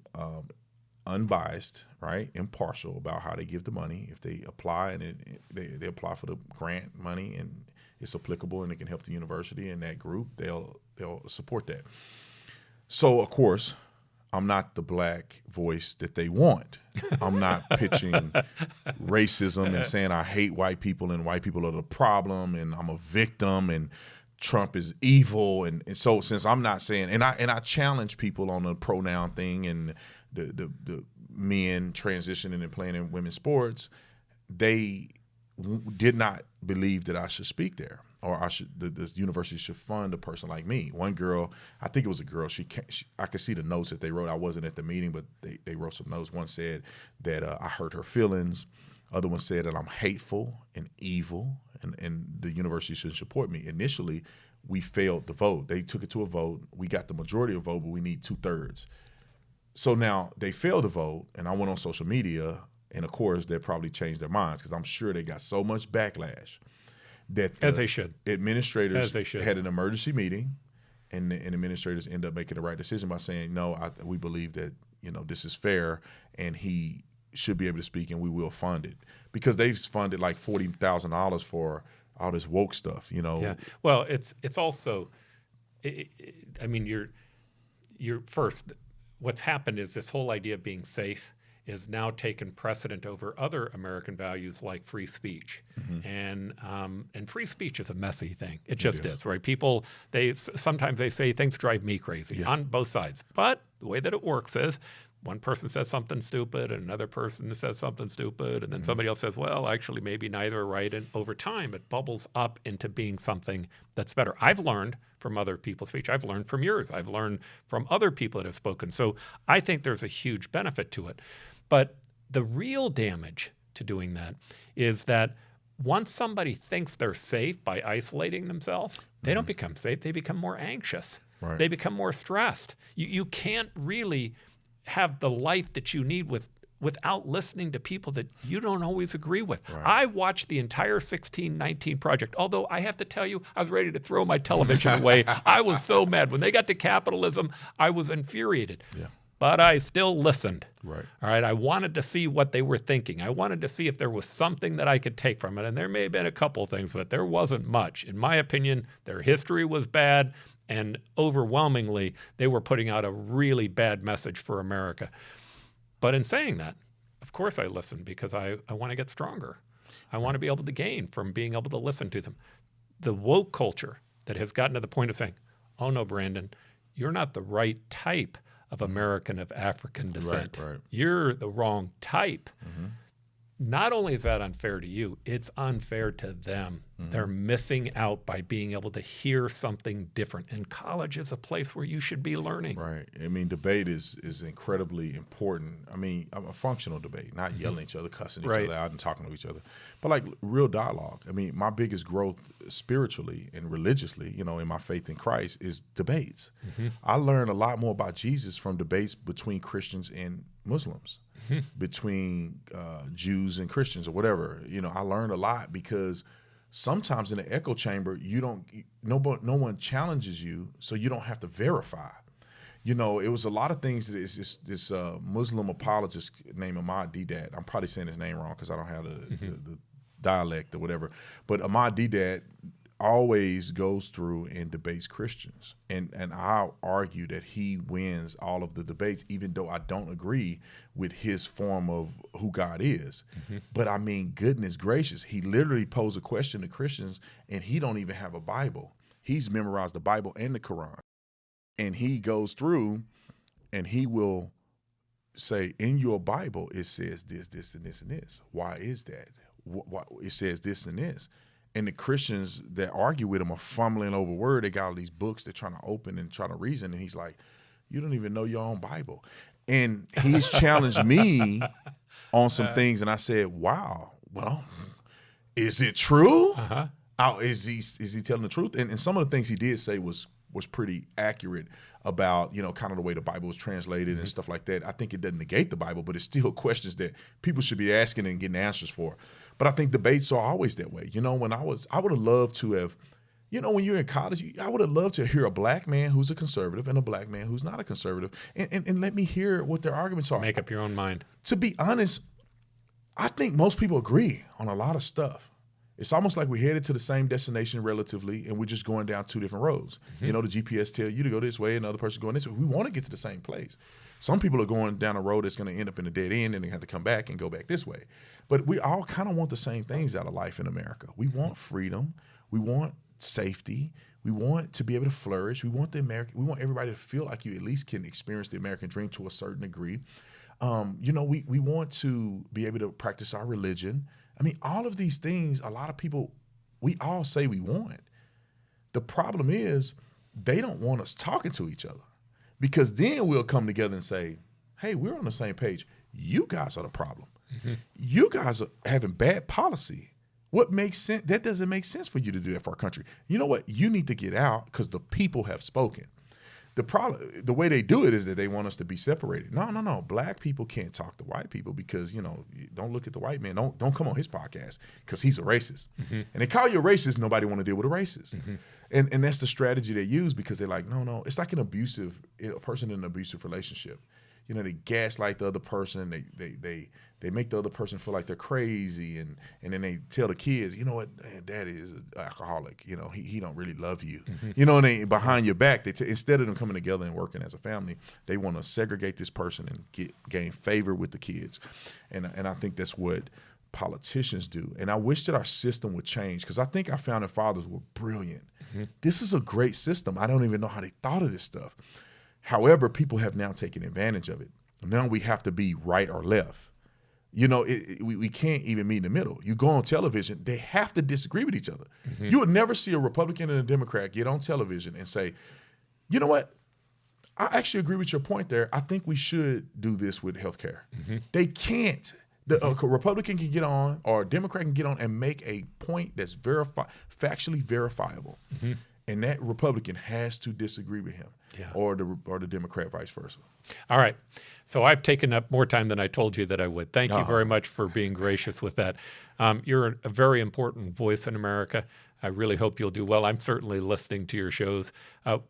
unbiased, right, impartial about how they give the money. If they apply and they apply for the grant money and it's applicable and it can help the university and that group, they'll support that. So of course, I'm not the black voice that they want. I'm not pitching racism and saying I hate white people and white people are the problem and I'm a victim and Trump is evil. And so since I'm not saying, and I challenge people on the pronoun thing and the men transitioning and playing in women's sports, they did not believe that I should speak there. Or the university should fund a person like me. One girl, I think it was a girl, I could see the notes that they wrote. I wasn't at the meeting, but they wrote some notes. One said that I hurt her feelings. Other one said that I'm hateful and evil and the university shouldn't support me. Initially, we failed the vote. They took it to a vote. We got the majority of the vote, but we need 2/3. So now they failed the vote, and I went on social media, and of course, they probably changed their minds because I'm sure they got so much backlash. That as they should. Administrators had an emergency meeting, and the administrators end up making the right decision by saying, no, we believe that this is fair, and he should be able to speak, and we will fund it because they've funded like $40,000 for all this woke stuff. Yeah. Well, it's also, I mean, you're first. What's happened is this whole idea of being safe is now taken precedent over other American values like free speech. And free speech is a messy thing. It just is, right? People, sometimes they say things drive me crazy on both sides. But the way that it works is one person says something stupid and another person says something stupid and then somebody else says, well, actually maybe neither are right. And over time, it bubbles up into being something that's better. I've learned from other people's speech. I've learned from yours. I've learned from other people that have spoken. So I think there's a huge benefit to it. But the real damage to doing that is that once somebody thinks they're safe by isolating themselves, they don't become safe. They become more anxious. Right. They become more stressed. You can't really have the life that you need without listening to people that you don't always agree with. Right. I watched the entire 1619 Project, although I have to tell you, I was ready to throw my television away. I was so mad. When they got to capitalism, I was infuriated. Yeah. But I still listened. Right. All right. I wanted to see what they were thinking. I wanted to see if there was something that I could take from it. And there may have been a couple of things, but there wasn't much. In my opinion, their history was bad. And overwhelmingly, they were putting out a really bad message for America. But in saying that, of course I listened because I want to get stronger. I want to be able to gain from being able to listen to them. The woke culture that has gotten to the point of saying, oh no, Brandon, you're not the right type of American of African descent. Right. You're the wrong type. Not only is that unfair to you, it's unfair to them. They're missing out by being able to hear something different. And college is a place where you should be learning. Right. I mean, debate is incredibly important. I mean, a functional debate, not yelling at each other, cussing each other out and talking to each other, but like real dialogue. I mean, my biggest growth spiritually and religiously, in my faith in Christ is debates. I learned a lot more about Jesus from debates between Christians and Muslims, between Jews and Christians or whatever. I learned a lot because sometimes in the echo chamber, no one challenges you, so you don't have to verify. It was a lot of things that this Muslim apologist named Ahmad Deedat. I'm probably saying his name wrong because I don't have the dialect or whatever. But Ahmad Deedat always goes through and debates Christians. And I'll argue that he wins all of the debates, even though I don't agree with his form of who God is. But I mean, goodness gracious, he literally posed a question to Christians and he don't even have a Bible. He's memorized the Bible and the Quran. And he goes through and he will say, in your Bible, it says this, this, and this, and this. Why is that? It says this and this. And the Christians that argue with him are fumbling over word. They got all these books they're trying to open and try to reason. And he's like, you don't even know your own Bible. And he's challenged me on some things. And I said, wow, well, is it true? Is he telling the truth? And some of the things he did say was was pretty accurate about, kind of the way the Bible was translated and stuff like that. I think it doesn't negate the Bible, but it's still questions that people should be asking and getting answers for. But I think debates are always that way. When I would have loved to have, when you're in college, I would have loved to hear a black man who's a conservative and a black man who's not a conservative and let me hear what their arguments are. Make up your own mind. To be honest, I think most people agree on a lot of stuff. It's almost like we're headed to the same destination relatively, and we're just going down two different roads. The GPS tell you to go this way, another person going this way. We want to get to the same place. Some people are going down a road that's going to end up in a dead end, and they have to come back and go back this way. But we all kind of want the same things out of life in America. We want freedom. We want safety. We want to be able to flourish. We want everybody to feel like you at least can experience the American dream to a certain degree. We want to be able to practice our religion. I mean, all of these things, a lot of people, we all say we want. The problem is they don't want us talking to each other, because then we'll come together and say, hey, we're on the same page. You guys are the problem. You guys are having bad policy. What makes sense? That doesn't make sense for you to do that for our country. You know what? You need to get out because the people have spoken. The way they do it is that they want us to be separated. No. Black people can't talk to white people because, don't look at the white man. Don't come on his podcast because he's a racist. And they call you a racist. Nobody want to deal with a racist. And that's the strategy they use because they're like, no. It's like a person in an abusive relationship. They gaslight the other person. They make the other person feel like they're crazy, and then they tell the kids, you know what, Daddy is an alcoholic. He don't really love you. And they behind your back, instead of them coming together and working as a family, they want to segregate this person and gain favor with the kids. And I think that's what politicians do. And I wish that our system would change, because I think our founding fathers were brilliant. This is a great system. I don't even know how they thought of this stuff. However, people have now taken advantage of it. Now we have to be right or left. We can't even meet in the middle. You go on television, they have to disagree with each other. You would never see a Republican and a Democrat get on television and say, you know what? I actually agree with your point there. I think we should do this with healthcare. They can't. A Republican can get on, or a Democrat can get on and make a point that's factually verifiable. And that Republican has to disagree with him, or the Democrat, vice versa. All right. So I've taken up more time than I told you that I would. Thank you very much for being gracious with that. You're a very important voice in America. I really hope you'll do well. I'm certainly listening to your shows.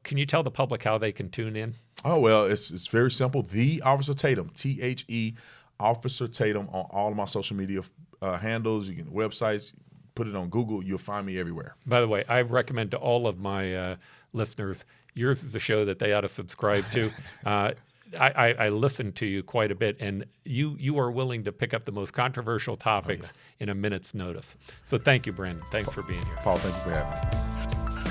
Can you tell the public how they can tune in? Oh, well, it's very simple. The Officer Tatum, THE, Officer Tatum, on all of my social media handles. You can websites. Put it on Google, you'll find me everywhere. By the way, I recommend to all of my listeners, yours is a show that they ought to subscribe to. I listen to you quite a bit, and you are willing to pick up the most controversial topics in a minute's notice. So thank you, Brandon. Thanks for being here. Paul, thank you for having me.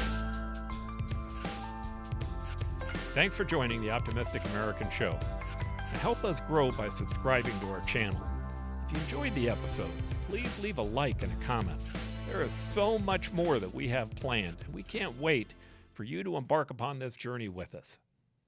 Thanks for joining the Optimistic American Show. And help us grow by subscribing to our channel. If you enjoyed the episode, please leave a like and a comment. There is so much more that we have planned, and we can't wait for you to embark upon this journey with us.